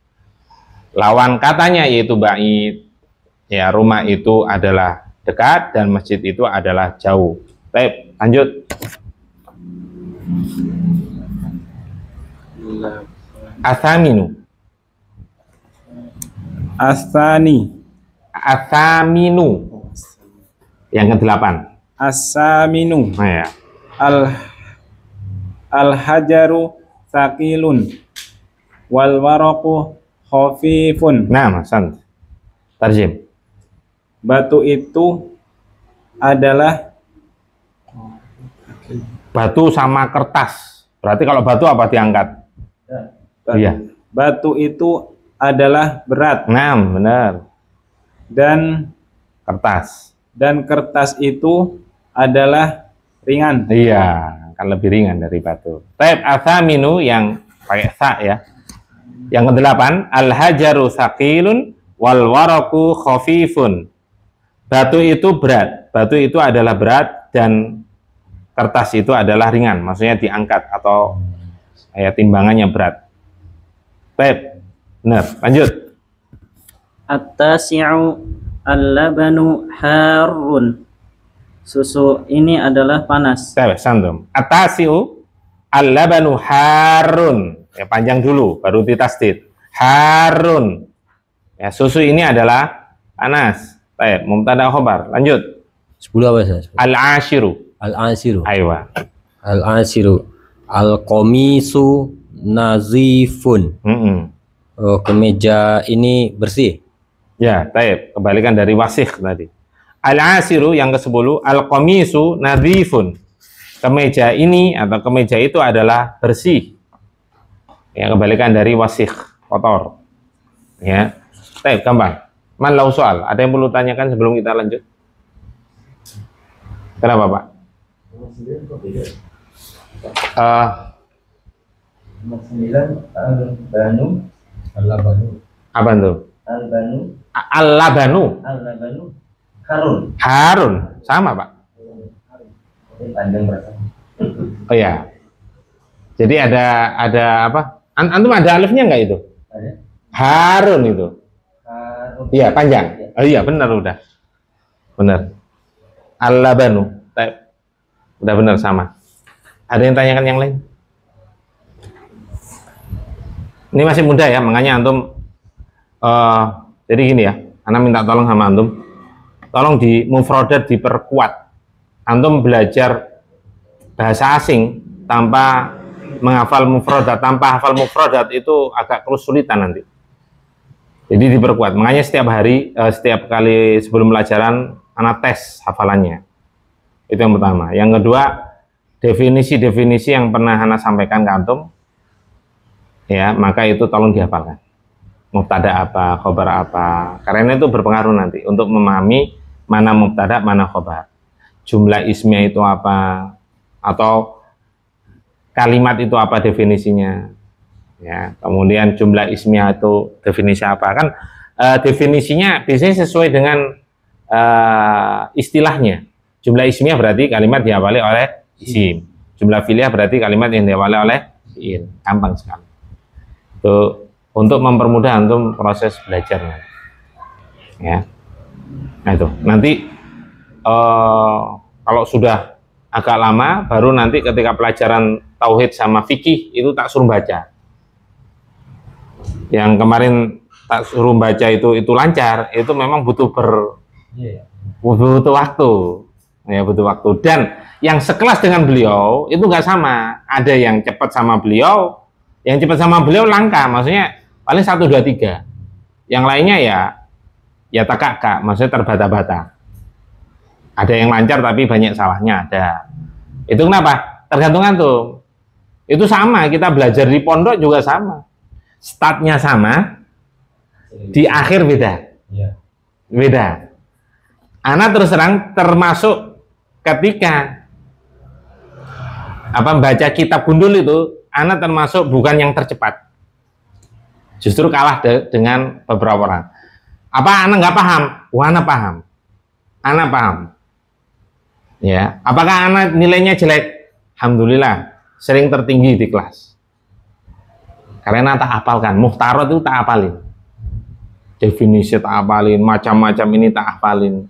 Lawan katanya yaitu ba'id. Ya, rumah itu adalah dekat dan masjid itu adalah jauh. Baik, lanjut. Athaminu. Athaminu. Yang ke-8. As-saminu. Nah, ya. Al-hajaru thaqilun wal waraqu khafifun. Nah, Mas Tarjim. Batu itu adalah Batu sama kertas. Berarti kalau batu apa diangkat? Iya. Batu itu adalah berat. Nah, benar. Dan kertas itu adalah ringan. Iya, kan lebih ringan dari batu. Taib athaminu yang pakai sa ya. Yang ke-8, al-hajaru thaqilun wal waraqu khafifun. Batu itu berat. Batu itu adalah berat dan kertas itu adalah ringan. Maksudnya diangkat atau timbangannya berat. Taib. Benar, lanjut. At-tasi'u al-labanu harun. Susu ini adalah panas. Taib, santum. At-tasi'u al-labanu harun. Ya, panjang dulu baru ditasdid. Harun. Ya, susu ini adalah panas. Taib, mubtada khobar. Lanjut. 10 apa Ustaz? Al-ashiru. Al-asiru. Aywa. Al-asiru. Al-qamisu nazifun. Oh, kemeja ini bersih. Ya, taib. Kebalikan dari wasih tadi. Al-asiru yang ke-10, al-qamisu nadhifun. Kemeja ini atau kemeja itu adalah bersih. Ya, kebalikan dari wasih, kotor. Ya. Taib, gampang. Man lau soal. Ada yang perlu tanyakan sebelum kita lanjut? Kenapa, Pak? Nomor 9 al-banu. Apa itu? Al-banu. Al-labanu. Al-labanu. Harun. Harun. Sama, Pak. Panjang berasa. Oh ya. Jadi ada apa? Antum ada alifnya enggak itu? Ada. Harun itu. Harun. Iya, panjang. Oh iya, benar udah. Benar. Al-labanu. Udah benar sama. Ada yang tanyakan yang lain? Ini masih muda ya, makanya antum jadi gini ya, anak minta tolong sama antum. Tolong di mufradat diperkuat. Antum belajar bahasa asing tanpa menghafal mufradat, tanpa hafal mufradat itu agak kesulitan nanti. Jadi diperkuat. Makanya setiap hari, setiap kali sebelum pelajaran, anak tes hafalannya. Itu yang pertama. Yang kedua, definisi-definisi yang pernah anak sampaikan ke antum, ya, maka itu tolong dihafalkan. Mubtada apa, khobar apa. Karena itu berpengaruh nanti untuk memahami mana mubtada, mana khobar. Jumlah ismiyah itu apa, atau kalimat itu apa definisinya. Ya, kemudian jumlah ismiyah itu definisi apa. Kan definisinya biasanya sesuai dengan istilahnya. Jumlah ismiyah berarti kalimat diawali oleh isim. Jumlah fi'liyah berarti kalimat yang diawali oleh fi'il. Gampang sekali. Itu untuk mempermudah antum proses belajarnya. Ya. Nah itu. Nanti kalau sudah agak lama, baru nanti ketika pelajaran tauhid sama fikih itu tak suruh baca. Yang kemarin tak suruh baca itu lancar, itu memang butuh butuh waktu. Ya, butuh waktu. Dan yang sekelas dengan beliau itu nggak sama. Ada yang cepat sama beliau, yang cepat sama beliau langka, maksudnya paling 1, 2, 3. Yang lainnya ya tak, maksudnya terbata-bata. Ada yang lancar tapi banyak salahnya ada. Itu kenapa? Tergantung antum. Itu sama, kita belajar di pondok juga sama. Startnya sama, di akhir beda. Beda. Anak terus terang termasuk ketika baca kitab gundul itu, ana termasuk bukan yang tercepat. Justru kalah dengan beberapa orang. Apa ana nggak paham? Wah, ana paham. Ana paham. Ya, apakah ana nilainya jelek? Alhamdulillah, sering tertinggi di kelas. Karena tak hafalkan, muhtarot itu tak hafalin. Definisi tak hafalin, macam-macam ini tak hafalin.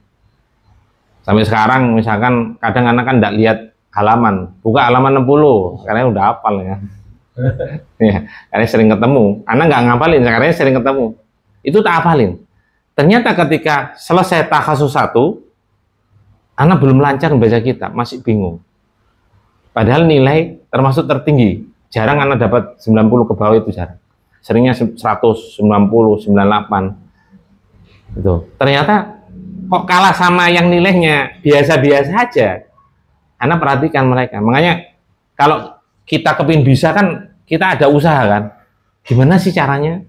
Sampai sekarang misalkan kadang anak kan tidak lihat halaman, buka halaman 60, karena udah hafal ya. Ya, karena sering ketemu. Anak nggak ngapalin, karena sering ketemu. Itu tak hafalin. Ternyata ketika selesai takhasus 1, anak belum lancar membaca kitab, masih bingung. Padahal nilai termasuk tertinggi. Jarang anak dapat 90 ke bawah, itu jarang. Seringnya 100, 90, 98. Itu. Ternyata kok kalah sama yang nilainya biasa-biasa aja. Anak perhatikan mereka. Makanya kalau kita kepingin bisa kan kita ada usaha kan. Gimana sih caranya?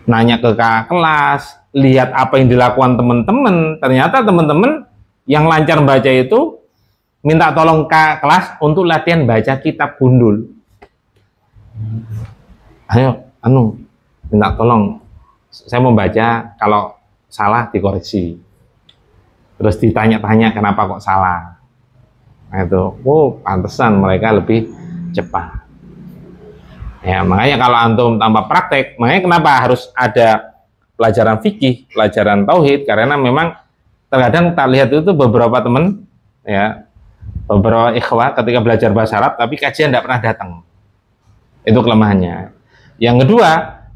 Nanya ke kakak kelas, lihat apa yang dilakukan teman-teman. Ternyata teman-teman yang lancar baca itu minta tolong kakak kelas untuk latihan baca kitab gundul. Ayo, minta tolong. Saya mau baca, kalau salah dikoreksi. Terus ditanya-tanya kenapa kok salah. Nah itu, pantesan mereka lebih cepat. Ya, makanya kalau antum tambah praktek, makanya kenapa harus ada pelajaran fikih, pelajaran tauhid, karena memang terkadang tak lihat itu beberapa teman, ya, beberapa ikhwah ketika belajar bahasa Arab, tapi kajian tidak pernah datang. Itu kelemahannya. Yang kedua,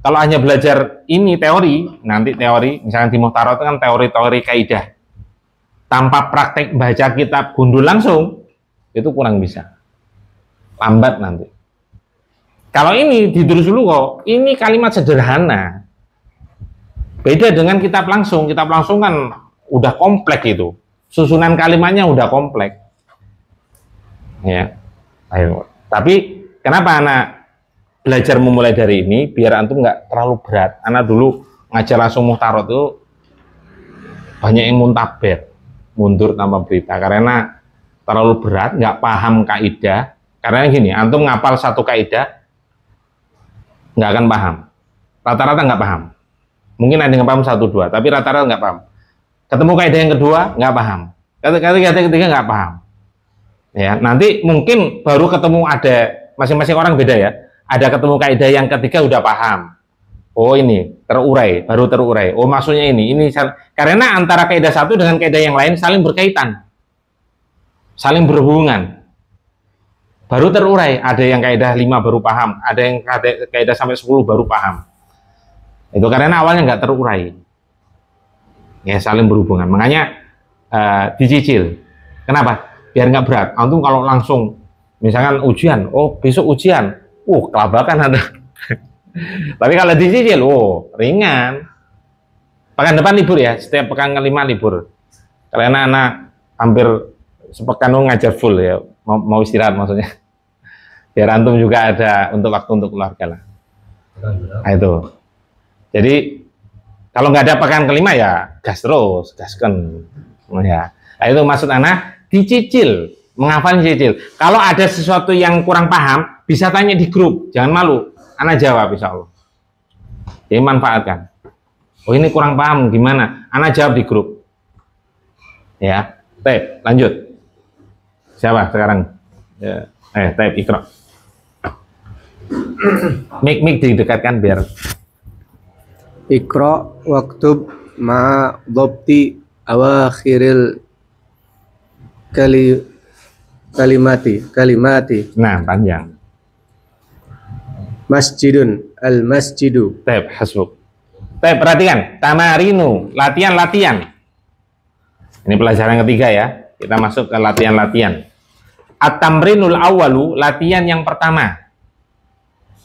kalau hanya belajar ini teori, nanti teori, misalnya di muhtarot itu kan teori-teori kaidah, tanpa praktek baca kitab gundul langsung, itu kurang bisa. Lambat nanti. Kalau ini ditulis dulu kok, ini kalimat sederhana. Beda dengan kitab langsung kan udah kompleks itu. Susunan kalimatnya udah kompleks. Ya. Ayo. Tapi kenapa anak belajar memulai dari ini biar antum nggak terlalu berat. Anak dulu ngajar langsung muhtarot itu banyak yang muntaber, mundur tanpa berita karena terlalu berat, nggak paham kaidah. Karena gini, antum ngapal satu kaidah nggak akan paham, rata-rata nggak paham. Mungkin ada yang paham 1-2, tapi rata-rata nggak paham. Ketemu kaidah yang kedua nggak paham, kaidah ketiga nggak paham. Ya, nanti mungkin baru ketemu, ada masing-masing orang beda ya. Ada ketemu kaidah yang ketiga udah paham. Oh ini terurai, baru terurai. Oh maksudnya ini karena antara kaidah satu dengan kaidah yang lain saling berkaitan, saling berhubungan. Baru terurai, ada yang kaidah 5 baru paham, ada yang kaidah sampai 10 baru paham. Itu karena awalnya nggak terurai. Ya saling berhubungan. Makanya dicicil. Kenapa? Biar nggak berat. Antum kalau langsung misalkan ujian, oh besok ujian, kelabakan ada. Tapi kalau dicicil, ringan. Pekan depan libur ya, setiap pekan kelima libur. Karena anak hampir sepekan ngajar full ya, mau istirahat maksudnya. Biar antum juga ada untuk waktu untuk keluarga lah. Nah, itu. Jadi kalau nggak ada pekan kelima ya gas terus, gaskan. Ya. Nah, itu maksud anak dicicil, menghafal cicil. Kalau ada sesuatu yang kurang paham, bisa tanya di grup, jangan malu. Anak jawab insya Allah. Jadi manfaatkan. Oh ini kurang paham gimana? Anak jawab di grup. Ya, Taib, lanjut. Siapa sekarang? Ya. Taib, Iqra. Mik didekatkan biar. Iqra waktub ma dhabti awakhiril kalimati. Nah, panjang. Masjidun, al-masjidu. Taib, hasbuk. Taib, perhatikan. Tamarinu, latihan-latihan. Ini pelajaran ketiga ya. Kita masuk ke latihan-latihan. At-tamrinul awalu, latihan yang pertama.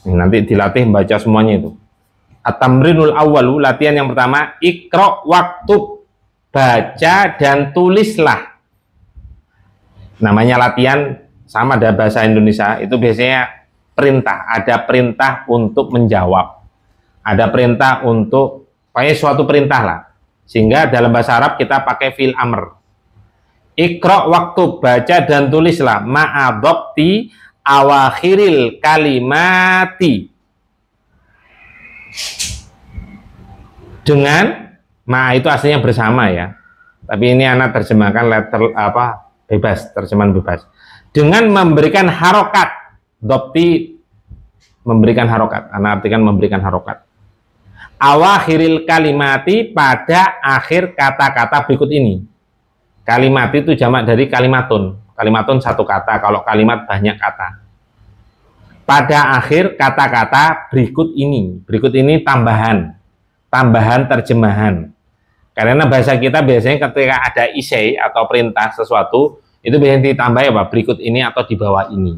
Ini nanti dilatih baca semuanya itu. At-tamrinul awalu, latihan yang pertama. Iqra waktub, baca dan tulislah. Namanya latihan sama ada bahasa Indonesia, itu biasanya perintah. Ada perintah untuk menjawab. Ada perintah untuk, pokoknya suatu perintah lah. Sehingga dalam bahasa Arab kita pakai fil amr. Iqra waktu baca dan tulislah ma'adobti awakhiril kalimati dengan ma itu aslinya bersama ya. Tapi ini anak terjemahkan letter apa bebas, terjemahan bebas. Dengan memberikan harokat, dopti memberikan harokat, anak artikan memberikan harokat. Awakhiril kalimati pada akhir kata-kata berikut ini. Kalimat itu jamak dari kalimatun. Kalimatun satu kata, kalau kalimat banyak kata. Pada akhir kata-kata berikut ini. Berikut ini tambahan. Tambahan terjemahan. Karena bahasa kita biasanya ketika ada isai atau perintah sesuatu, itu biasanya ditambah apa? Berikut ini atau di bawah ini.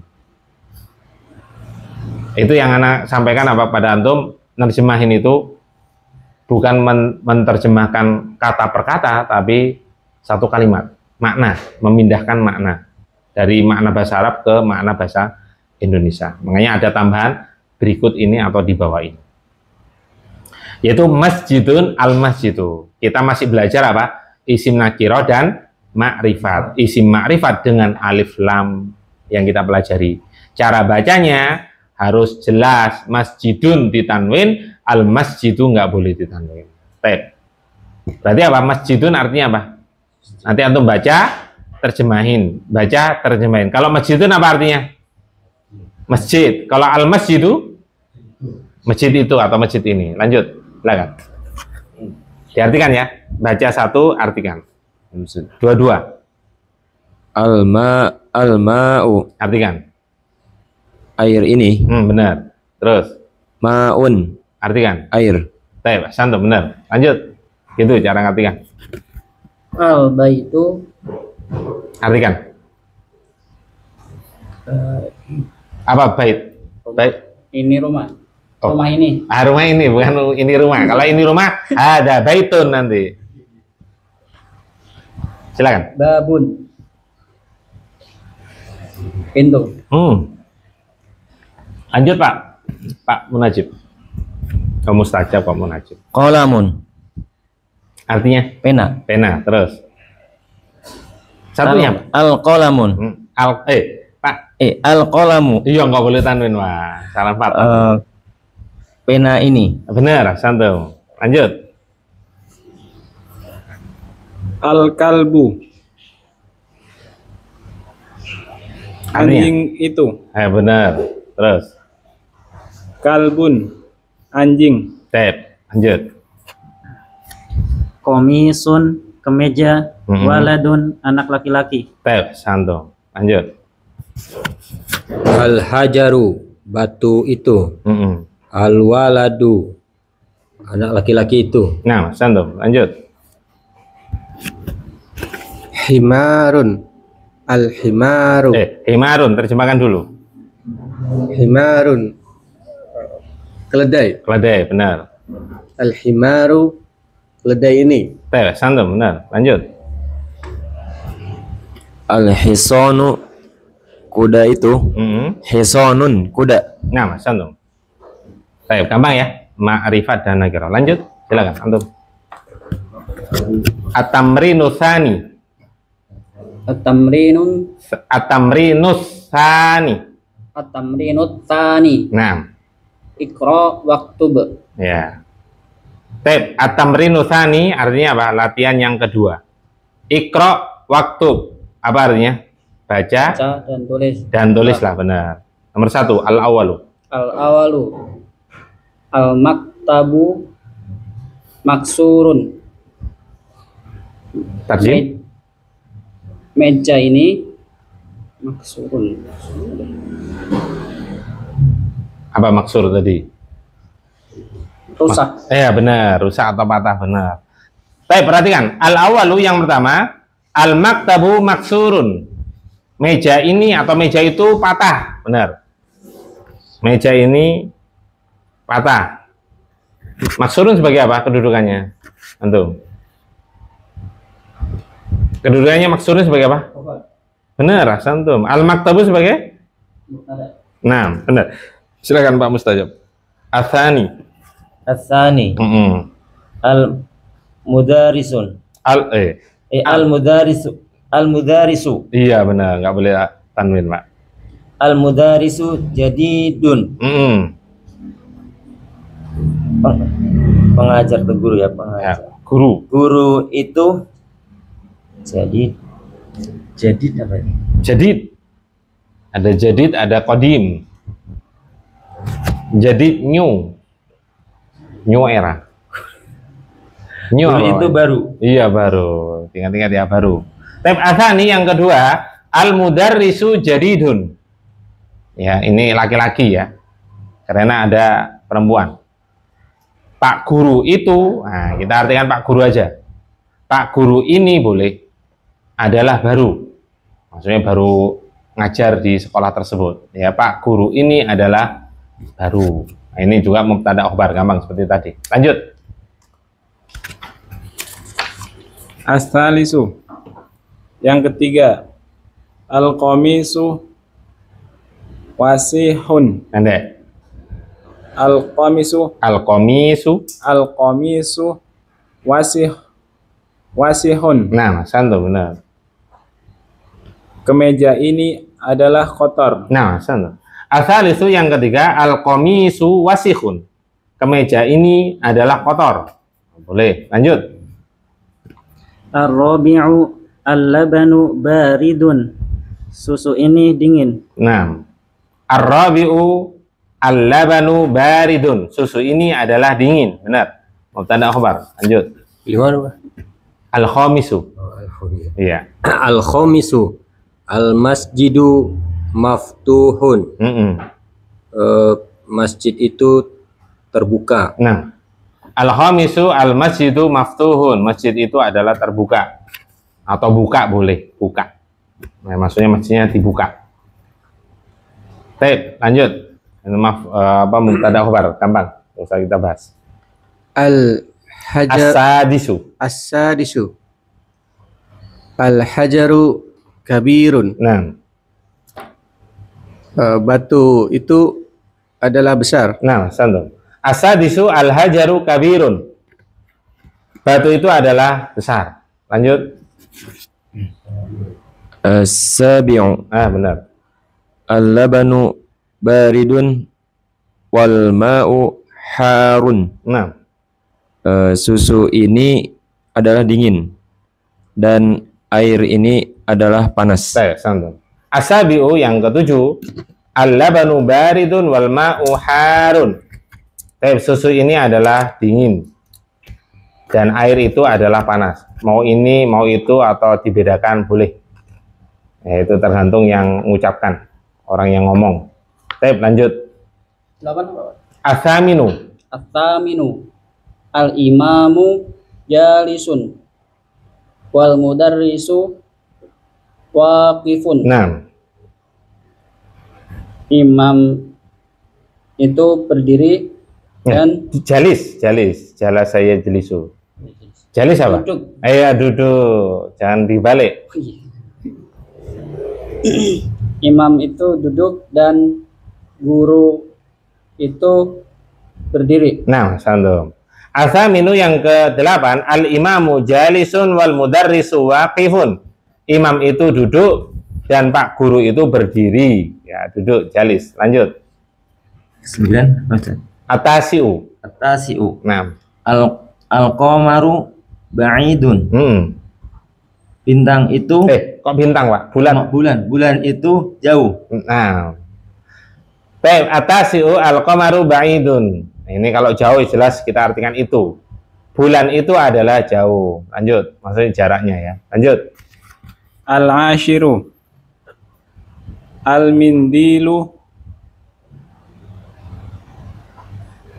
Itu yang anak sampaikan apa pada antum, nerjemahin itu bukan menerjemahkan kata per kata, tapi satu kalimat, makna, memindahkan makna dari makna bahasa Arab ke makna bahasa Indonesia. Makanya ada tambahan berikut ini atau di bawah ini. Yaitu masjidun al-masjidu. Kita masih belajar apa? Isim nakiro dan ma'rifat. Isim ma'rifat dengan alif lam yang kita pelajari. Cara bacanya harus jelas, masjidun ditanwin, al-masjidu nggak boleh ditanwin. Berarti apa? Masjidun artinya apa? Nanti antum baca, terjemahin, baca, terjemahin. Kalau masjidun apa artinya? Masjid. Kalau al-masjidu, masjid itu atau masjid ini. Lanjut, silakan. Diartikan ya. Baca satu, artikan. Dua-dua. Al-ma'u. Artikan. Air ini. Benar. Terus. Ma'un. Artikan. Air. Baik, santum, benar. Lanjut. Gitu cara ngartikan. Al-baitu. Artikan. Apa bait? Bait. Ini rumah. Oh. Rumah ini. Rumah ini, bukan ini rumah. Kalau ini rumah, ada baitun nanti. Silakan. Babun. Pintu. Lanjut Pak. Pak Munajib. Kamu mustajab Pak Munajib. Qalamun. Artinya? Pena. Pena. Terus. Satunya. Al-qalamun. Pak. Al-qalamu. Iya, nggak boleh tanwin, Wah. Salah Pak. Pena ini. Benar, santum. Lanjut. Al-kalbu. Anjing itu. Benar. Terus. Kalbun. Anjing. Lanjut. Komisun, kemeja, waladun, anak laki-laki. Santum. Lanjut. Al-hajaru, batu itu. Al-waladu, anak laki-laki itu. Nah, santum. Lanjut. Himarun. Al-himaru. Himarun, terjemahkan dulu. Himarun. Keledai. Keledai, benar. Al-himaru. Keledai ini. Santum, benar. Lanjut. Al-hisanu. Kuda itu. Hisonun, kuda. Nah, santum. Gampang ya. Ma'rifat dan nakirah. Lanjut. Silakan, antum. At-tamrinu tsani. At-tamrinun. At-tamrinus tsani. At-tamrinut tsani. Nah. Iqra waktub. Ya. At-tamrinu tsani artinya apa? Latihan yang kedua. Iqra waktub. Apa artinya? Baca dan tulis. Dan tulislah, benar. Nomor 1, al-awalu. Al-awalu. Al-maktabu maksurun. Tarjim. Meja ini maksurun. Apa maksur tadi? Rusak. Benar, rusak atau patah, benar. Perhatikan, al-awalu yang pertama, al-maktabu maksurun. Meja ini atau meja itu patah, benar. Meja ini patah. Maksurun sebagai apa kedudukannya? Antum. Kedudukannya maksurun sebagai apa? Benar, antum. Al-maktabu sebagai? Nah, benar. Silakan Pak Mustajab. Atsani. Atsani. Al-mudarisun. Al-mudarisu. Al-mudarisu. Iya benar, nggak boleh tanwin, Pak. Al-mudarisu jadidun. Pengajar atau guru ya, pengajar. Ya, guru. Guru itu jadid apa ini? Jadid. Ada jadid, ada qadim. Jadid new era. New Guru itu baru. Iya baru. Ingat-ingat ya baru. Tab atsani yang kedua, al-mudarrisu jadidun. Ya, ini laki-laki ya. Karena ada perempuan. Pak guru itu, nah kita artikan Pak guru aja. Pak guru ini boleh adalah baru. Maksudnya baru ngajar di sekolah tersebut. Ya, Pak guru ini adalah baru. Nah, ini juga mubtada khobar, gampang seperti tadi. Lanjut. As-salisu. Yang ketiga, al-qamisu wasihun. Pendek. Al-qamisu wasihun. Nah, santo benar. Kemeja ini adalah kotor. Nah, santo. Asalisu yang ketiga, al-qamisu wasihun. Kemeja ini adalah kotor. Boleh. Lanjut. Ar-rabi'u al-labanu baridun. Susu ini dingin. Nah, ar-rabi'u al-labanu baridun. Susu ini adalah dingin. Benar. Mubtada khobar. Lanjut. Gimana, Pak? Al-khamisu. Iya. Al-khamisu al-masjidu maftuhun. Masjid itu terbuka. Nah, al-khamisu al-masjidu maftuhun. Masjid itu adalah terbuka. Atau buka boleh, buka. Nah, maksudnya masjidnya dibuka. Baik, lanjut. Maaf, mubtada khobar, gampang. Enggak usah kita bahas. As-sadisu. Al-hajaru kabirun. Nah, batu itu adalah besar. nah, santum. As-sadisu al-hajaru kabirun. Batu itu adalah besar. Lanjut. As-sabi'u. Benar. Al-labanu baridun wal ma'u harun. Nah, Susu ini adalah dingin dan air ini adalah panas. santum. As-sabi'u yang ketujuh, al-labanu baridun wal ma'u harun. Susu ini adalah dingin dan air itu adalah panas. Mau ini, mau itu, atau dibedakan boleh. Ya, itu tergantung yang mengucapkan, orang yang ngomong. Lanjut. 8. As-saminu. At-taminu al-imamu jalisun wal mudarrisu waqifun. Nah, Imam itu berdiri dan jalis. Jala saya jelisu. Jalis apa? duduk. Duduk. Jangan dibalik. Imam itu duduk dan guru itu berdiri. Nah, santum. As-saminu yang ke-8, al-imamu jalisun wal mudarrisu waqifun. Imam itu duduk dan Pak Guru itu berdiri. Ya, duduk, jalis. Lanjut. 9. Atasiu. At-tasi'u. Nah. Al-qamaru ba'idun. Bintang itu Kok bintang, Pak? Bulan. Bulan itu jauh. Nah. Atasiu al-qamaru ba'idun. Ini kalau jauh jelas kita artikan itu. Bulan itu adalah jauh. Lanjut. Maksudnya jaraknya ya. Lanjut. Al-ashiru al-mindilu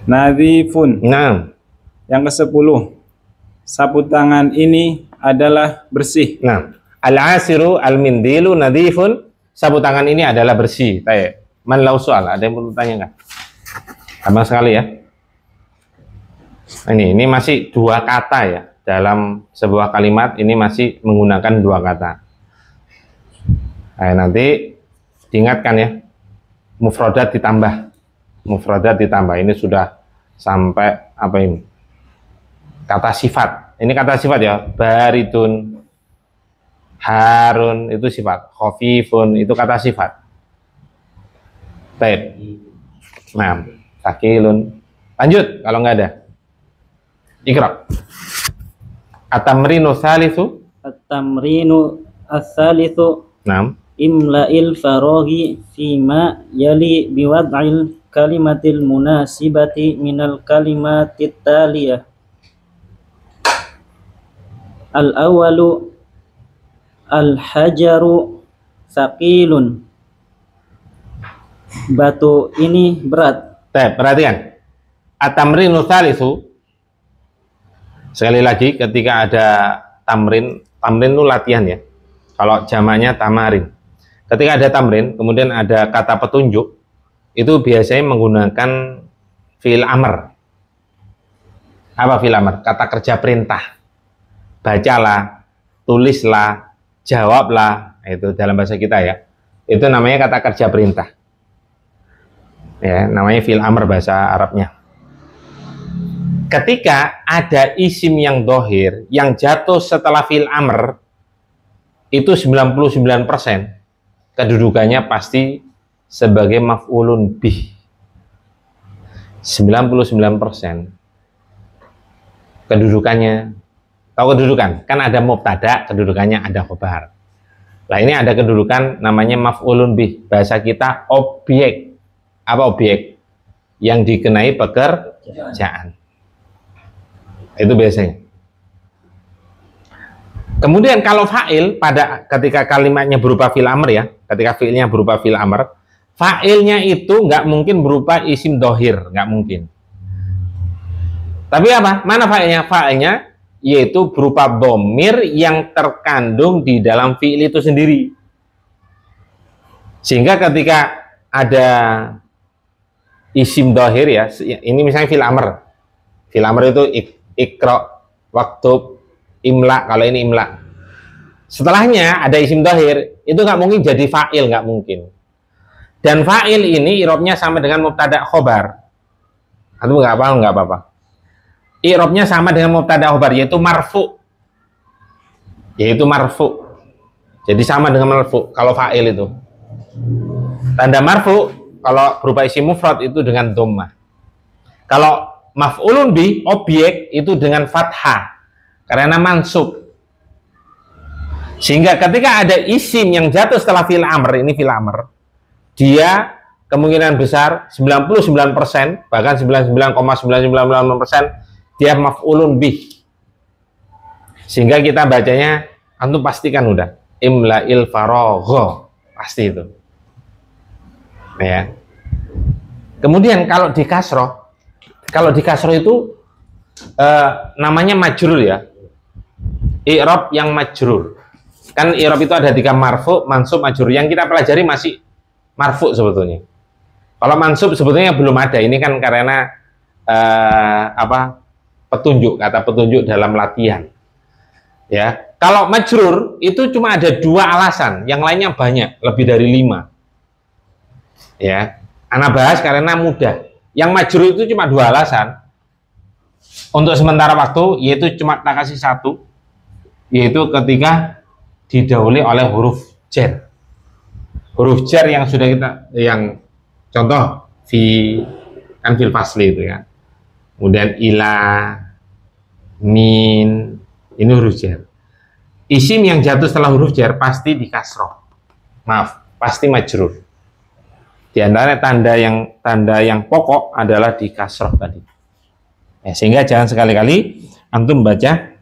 nadhifun. Nah. Yang ke-10, sapu tangan ini adalah bersih. Nah, al-asiru al-mindilu nadhifun. Sapu tangan ini adalah bersih. Man lau soal, ada yang perlu tanya nggak? Gampang sekali ya. Ini masih dua kata ya. Dalam sebuah kalimat ini masih menggunakan dua kata. Nanti diingatkan ya. Mufradat ditambah. Ini sudah sampai apa ini? Kata sifat. Ini kata sifat ya. Baridun, Harun itu sifat, khafifun itu kata sifat. Baik. Nah, sakilun. Lanjut kalau nggak ada. Iqra. At-tamrinu tsalitsu. At-tamrinu ats-tsalitsu. Naam. Imla'il faraghi fima yali biwad'il kalimatil munasibati minal kalimatit taliyah. Al-awwalu al-hajaru saqilun. Batu ini berat. Perhatikan. At-tamrinu tsalitsu. Sekali lagi ketika ada tamrin itu latihan ya. Kalau jamaknya tamarin. Ketika ada tamrin, kemudian ada kata petunjuk, itu biasanya menggunakan fi'il amr. Apa fi'il amr? Kata kerja perintah. Bacalah, tulislah, jawablah, itu dalam bahasa kita ya. Itu namanya kata kerja perintah. Ya, namanya fi'il amr bahasa Arabnya. Ketika ada isim yang dohir yang jatuh setelah fi'il amr, itu 99% kedudukannya pasti sebagai maf'ulun bih. 99% kedudukannya. Tahu kedudukan? Kan ada mubtada, kedudukannya ada khobar. Nah, ini ada kedudukan namanya maf'ulun bih. Bahasa kita objek. Apa objek? Yang dikenai pekerjaan. Itu biasanya. Kemudian kalau fa'il pada ketika kalimatnya berupa fi'il amr ya, ketika fi'ilnya berupa fi'il amr, fa'ilnya itu nggak mungkin berupa isim dohir, nggak mungkin. Tapi apa? Mana fa'ilnya? Fa'ilnya yaitu berupa dhamir yang terkandung di dalam fi'il itu sendiri. Sehingga ketika ada isim dohir ya, ini misalnya fi'il amr. Fi'il amr itu ikra, waktub, imla, kalau ini imla. Setelahnya ada isim dohir, itu nggak mungkin jadi fa'il, nggak mungkin. Dan fa'il ini i'rabnya sama dengan mubtada khobar. Atau nggak paham, nggak apa-apa. I'rabnya sama dengan mubtada khobar, yaitu marfu. Yaitu marfu. Jadi sama dengan marfu kalau fa'il itu. Tanda marfu kalau berupa isim mufrad itu dengan dhammah. Kalau maf'ulun bi, objek itu dengan fathah karena mansub. Sehingga ketika ada isim yang jatuh setelah fi'il amr, ini fi'il amr, dia kemungkinan besar 99%, bahkan 99,999% dia maf'ulun bih. Sehingga kita bacanya, antum pastikan udah imla'il faragha, pasti itu. Ya. Kemudian kalau di kasroh itu namanya majrur ya. I'rab yang majrur. Kan i'rab itu ada 3, marfu, mansub, majrur. Yang kita pelajari masih marfu sebetulnya. Kalau mansub sebetulnya belum ada. Ini kan karena petunjuk, kata petunjuk dalam latihan. Ya. Kalau majrur itu cuma ada 2 alasan, yang lainnya banyak, lebih dari 5. Ya. Ana bahas karena mudah. Yang majrur itu cuma 2 alasan. Untuk sementara waktu, yaitu cuma tak kasih 1, yaitu ketika didahului oleh huruf jar. Huruf jar yang sudah kita, yang contoh fil fasli itu ya. Kemudian ila, min, ini huruf jar. Isim yang jatuh setelah huruf jar pasti di kasroh. Maaf, pasti majrur. Di antara tanda yang pokok adalah di kasroh tadi. Ya, sehingga jangan sekali-kali antum baca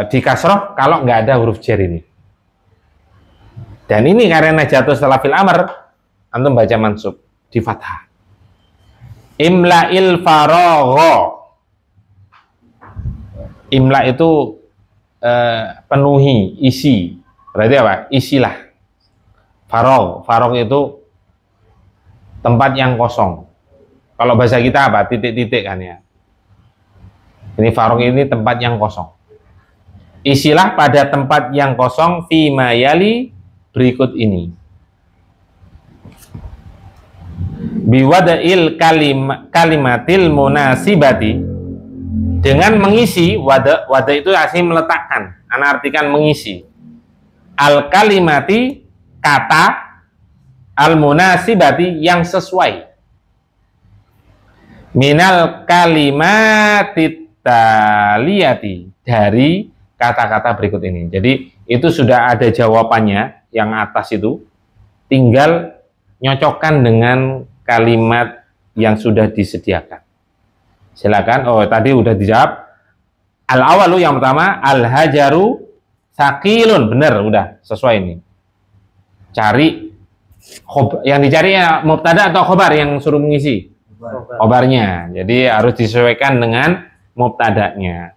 di kasroh kalau nggak ada huruf jar ini. Dan ini karena jatuh setelah fil amr, antum baca mansub di fathah. Imla'il faragha. Imla itu penuhi, isi. Berarti apa? Isilah. Faragh itu tempat yang kosong. Kalau bahasa kita apa? Titik-titik kan ya. Ini faragh ini tempat yang kosong. Isilah pada tempat yang kosong fi ma yali berikut ini. Biwada'il kalimatil munasibati, dengan mengisi. Wada itu asli meletakkan. Ana artikan mengisi. al-kalimati, kata, al-munasibati, yang sesuai, minal kalimati taliyati, dari kata-kata berikut ini. Jadi itu sudah ada jawabannya yang atas itu, tinggal nyocokkan dengan kalimat yang sudah disediakan. Silakan. Oh, tadi udah dijawab. Al-awalu, yang pertama, al-hajaru sakilun, bener, udah sesuai ini. Cari yang dicari ya mubtada atau khobar yang suruh mengisi khobarnya. Jadi harus disesuaikan dengan mubtadanya.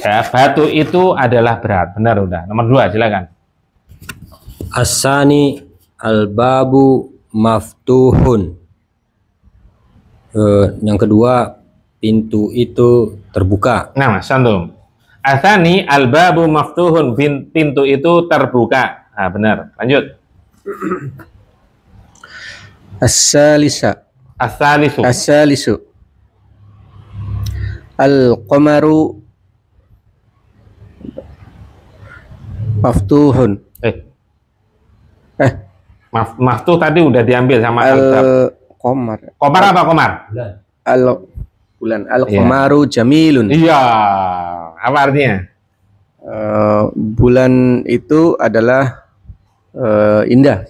Ya, batu itu adalah berat, benar, udah. Nomor 2, silakan. Asani al-babu maftuhun. Yang kedua, pintu itu terbuka. Nah, Mas Antum. Asani al-babu maftuhun, pintu itu terbuka. Nah, benar. Lanjut. As-salisa. As-salisu. As-salisu. Al-qamaru maftuhun. Maftuh tadi udah diambil sama Al-qamar. Komar apa komar? Bulan. Al-qamaru jamilun. Iya. Apa artinya? Bulan itu adalah indah.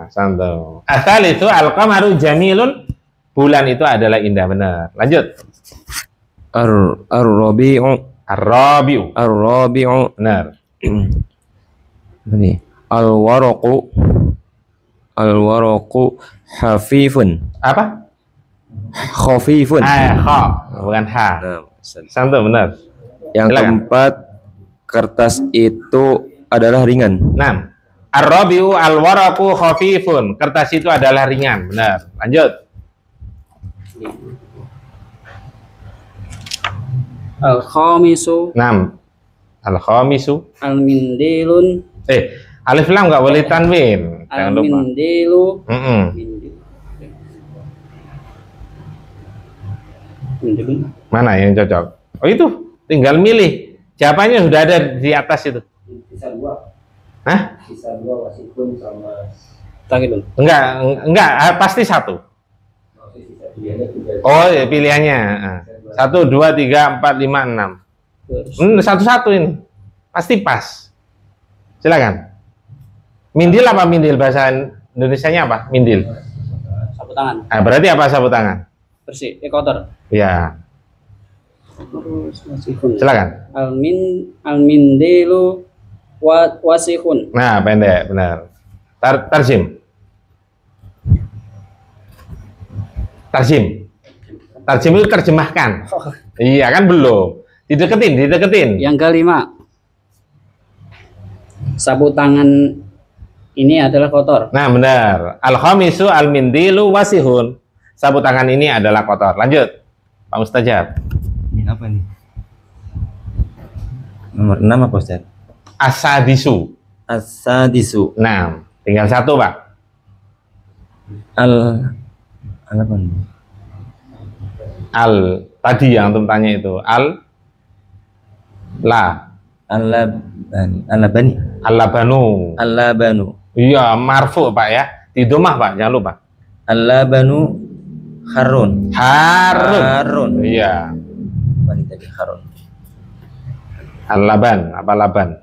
Santai. Asal itu al-qamaru jamilun, bulan itu adalah indah, benar. Lanjut. Ar-rabi'u. Ar-rabi'u. Ar-rabi'u. Benar. Ini. Al-waraqu hafifun. Apa? Khafifun. Kha, bukan ha. Santai, benar. Yang Silakan. keempat, kertas itu adalah ringan. 6. Ar-rabi'u al-waraqu khafifun. Kertas itu adalah ringan, benar. Lanjut. Al-khamisu 6. Al-khamisu. al-mindilun. Alif lam nggak boleh tanwin. Jangan lupa. Al-mindilu. Mindilun. Mana yang cocok? Oh, itu. Tinggal milih. Jawabannya sudah ada di atas itu. Sisa 2. Hah? Sisa 2 wasikun sama Takidun. Enggak, pasti satu. sisa pilihannya 3. Oh, ya, pilihannya. 1, 2, 3, 4, 5, 6. Satu-satu ini. Pasti pas. Silakan. Mindil apa mindil? Bahasa Indonesianya apa? Mindil. Sapu tangan. Berarti apa sapu tangan? Bersih. Kotor. Ya. Terus wasihun. Silakan. Al-mindilu wasihun. Nah, pendek, benar. Tarjim. Tarjim itu terjemahkan. Iya kan, belum. Dideketin. Yang kelima, sapu tangan ini adalah kotor. Nah, benar. Al-khamisu al-mindilu wasihun. Sapu tangan ini adalah kotor. Lanjut. Pak Mustajab. Ini apa nih? Nomor 6 apa, Ustaz? Asadisu. As-sadisu. Nah, tinggal satu, Pak. Apa nih? Tadi yang antum tanya itu. Al-labanu. Iya, marfu, Pak ya. Di domah, Pak, jangan lupa. Al-labanu harun. Harun. Iya. Apa tadi harun? Al-laban, apa laban?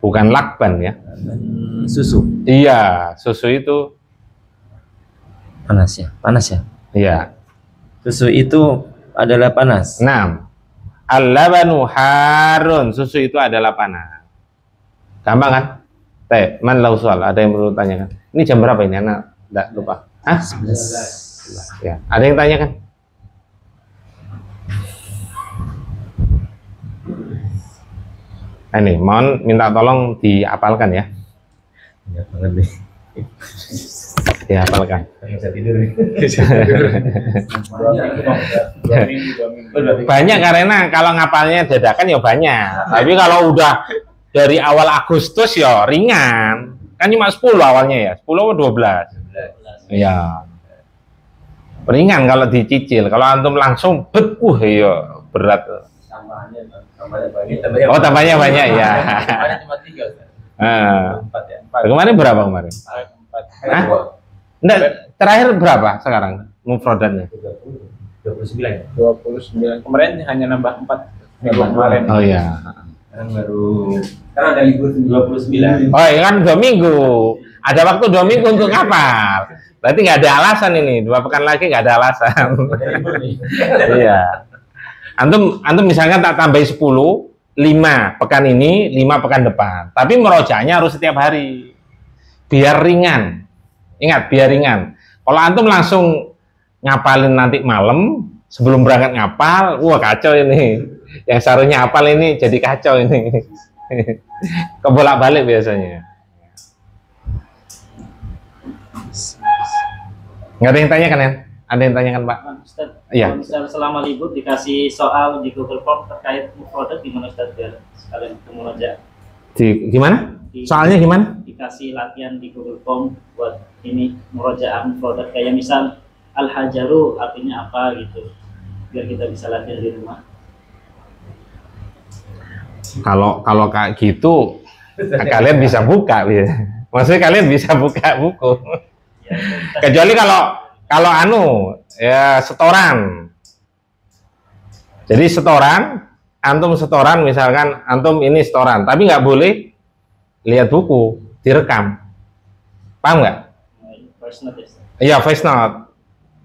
Bukan lakban ya. Susu. Iya, susu itu Panas ya. iya. Susu itu adalah panas. 6. Al-labanu harun, susu itu adalah panas. Gampang kan? Man lau soal, ada yang perlu tanyakan. Ini jam berapa ini? Anak enggak lupa. 11. Ya, ada yang tanyakan? Ini, mohon minta tolong dihafalkan ya. Ya banget deh. Dihafalkan. Bisa tidur. Banyak karena kalau ngapalnya dadakan ya banyak. Tapi kalau udah dari awal Agustus ya ringan. Kan cuma 10 awalnya ya. 10 atau 12? Iya. Ringan kalau dicicil. Kalau antum langsung ya berat. Tambahnya banyak. Oh, tambahnya banyak ya. Tambahnya cuma 3. 4 ya. Kemarin berapa kemarin? Hah? Enggak, terakhir berapa sekarang mufradatnya? 29. 29. Kemarin hanya nambah 4 minggu kemarin. Oh iya. Kan baru kan ada libur 29. Oh iya kan 2 minggu. Ada waktu 2 minggu untuk ngapal. Berarti nggak ada alasan ini. 2 pekan lagi nggak ada alasan. Iya. Antum misalkan tak tambahi 10, 5 pekan ini, 5 pekan depan. Tapi merojaahnya harus setiap hari. Biar ringan. Ingat, biar ringan. Kalau antum langsung ngapalin nanti malam sebelum berangkat ngapal, wah kacau ini. Yang seharusnya hafal ini jadi kacau ini. Kebolak-balik biasanya. Nggak ada yang tanya kan ya? Ada yang tanya kan Pak? Ustaz, Iya. kalau misalnya selama libur dikasih soal di Google Form terkait mufradat gimana Ustaz biar sekalian ketemu aja? Gimana? Soalnya gimana? Dikasih latihan di Google Form buat ini murojaah mufradat kayak misal al-hajaru artinya apa gitu. Biar kita bisa latihan di rumah. Kalau kayak gitu kalian bisa buka ya. Maksudnya kalian bisa buka buku. Kecuali kalau ya setoran. Jadi setoran, antum setoran misalkan antum ini setoran, tapi nggak boleh lihat buku, direkam. Paham nggak? Voice note ya, Ustaz. Iya, voice note.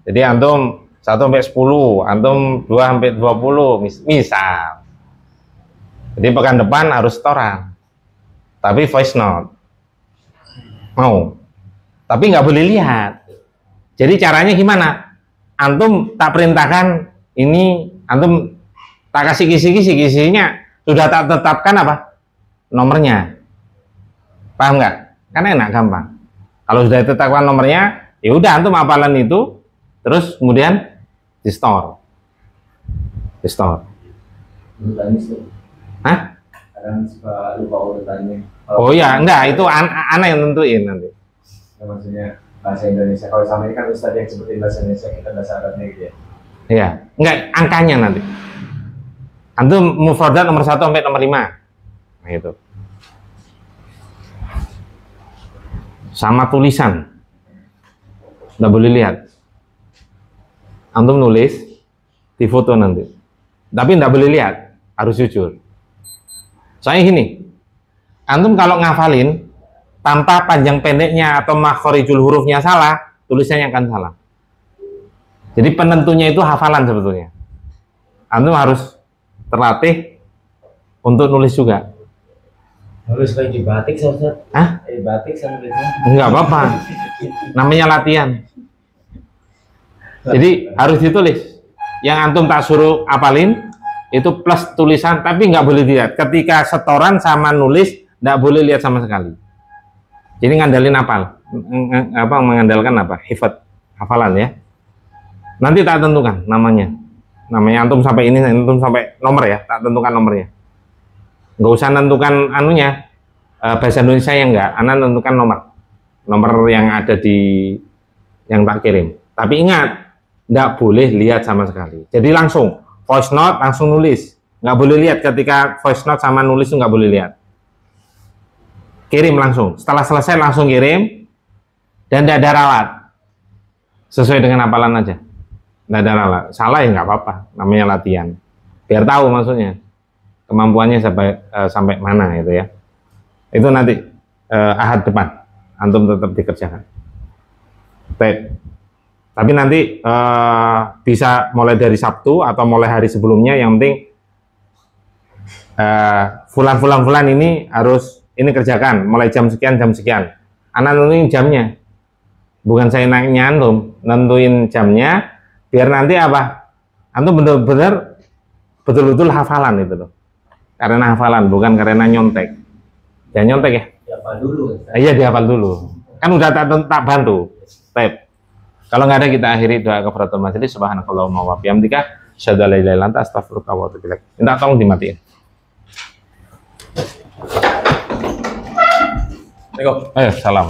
Jadi antum 1 sampai 10, antum 2 sampai 20 misal. Jadi pekan depan harus setoran. Tapi voice note. Mau. Tapi nggak boleh lihat. Jadi caranya gimana? Antum tak perintahkan ini, antum tak kasih kisi-kisinya sudah tak tetapkan apa? Nomornya. Paham nggak? Kan enak, gampang. Kalau sudah ditetapkan nomornya, ya udah antum hafalan itu, terus kemudian di store. Hah? Kadang suka lupa urutannya. Oh ya, enggak, itu anak yang tentuin nanti. Ya, maksudnya bahasa Indonesia. Kalau sama ini kan Ustadz yang sebutin bahasa Indonesia, kita bahasa Arabnya gitu ya. Iya, enggak, angkanya nanti. Antum mufradat nomor 1 sampai nomor 5. Nah, itu. Sama tulisan. Nggak boleh lihat. Antum nulis, di foto nanti. Tapi nggak boleh lihat, harus jujur. Soalnya gini, antum kalau ngafalin tanpa panjang pendeknya atau makhorijul hurufnya salah, tulisannya akan salah. Jadi penentunya itu hafalan sebetulnya. Antum harus terlatih untuk nulis juga. Nulis kayak di batik, Ustaz. Hah? Di batik sama gitu. Enggak apa-apa. Namanya latihan. Jadi harus ditulis. Yang antum tak suruh apalin itu plus tulisan, tapi nggak boleh dilihat. Ketika setoran sama nulis nggak boleh lihat sama sekali. Jadi ngandalin apal, mengandalkan apa? Hifat, hafalan ya. Nanti tak tentukan namanya. Namanya antum sampai ini, antum sampai nomor ya, tak tentukan nomornya. Nggak usah tentukan anunya, bahasa Indonesia yang enggak, Anda tentukan nomor yang ada di yang tak kirim. Tapi ingat, nggak boleh lihat sama sekali. Jadi langsung voice note langsung nulis, nggak boleh lihat. Ketika voice note sama nulis itu nggak boleh lihat. Kirim langsung. Setelah selesai langsung kirim dan tidak ada ralat. Sesuai dengan hafalan aja. Tidak ada ralat. Salah ya nggak apa-apa. Namanya latihan. Biar tahu maksudnya kemampuannya sampai mana gitu ya. Itu nanti Ahad depan antum tetap dikerjakan. Baik. Tapi nanti bisa mulai dari Sabtu atau mulai hari sebelumnya. Yang penting fulan ini harus ini kerjakan mulai jam sekian. Anak nentuin jamnya, bukan saya nanya antum, nentuin jamnya biar nanti apa? Antum benar-benar betul-betul hafalan itu loh. Karena hafalan, bukan karena nyontek. Jangan nyontek ya. Dihafal dulu. Iya dihafal dulu. Kan udah tak bantu. Baik. Kalau nggak ada kita akhiri doa kafaratul majelis. Subhanakallahumma wa bihamdika asyhadu an la ilaha illa anta astaghfiruka wa atubu ilaik. Minta tolong dimatiin. Ayo, salam.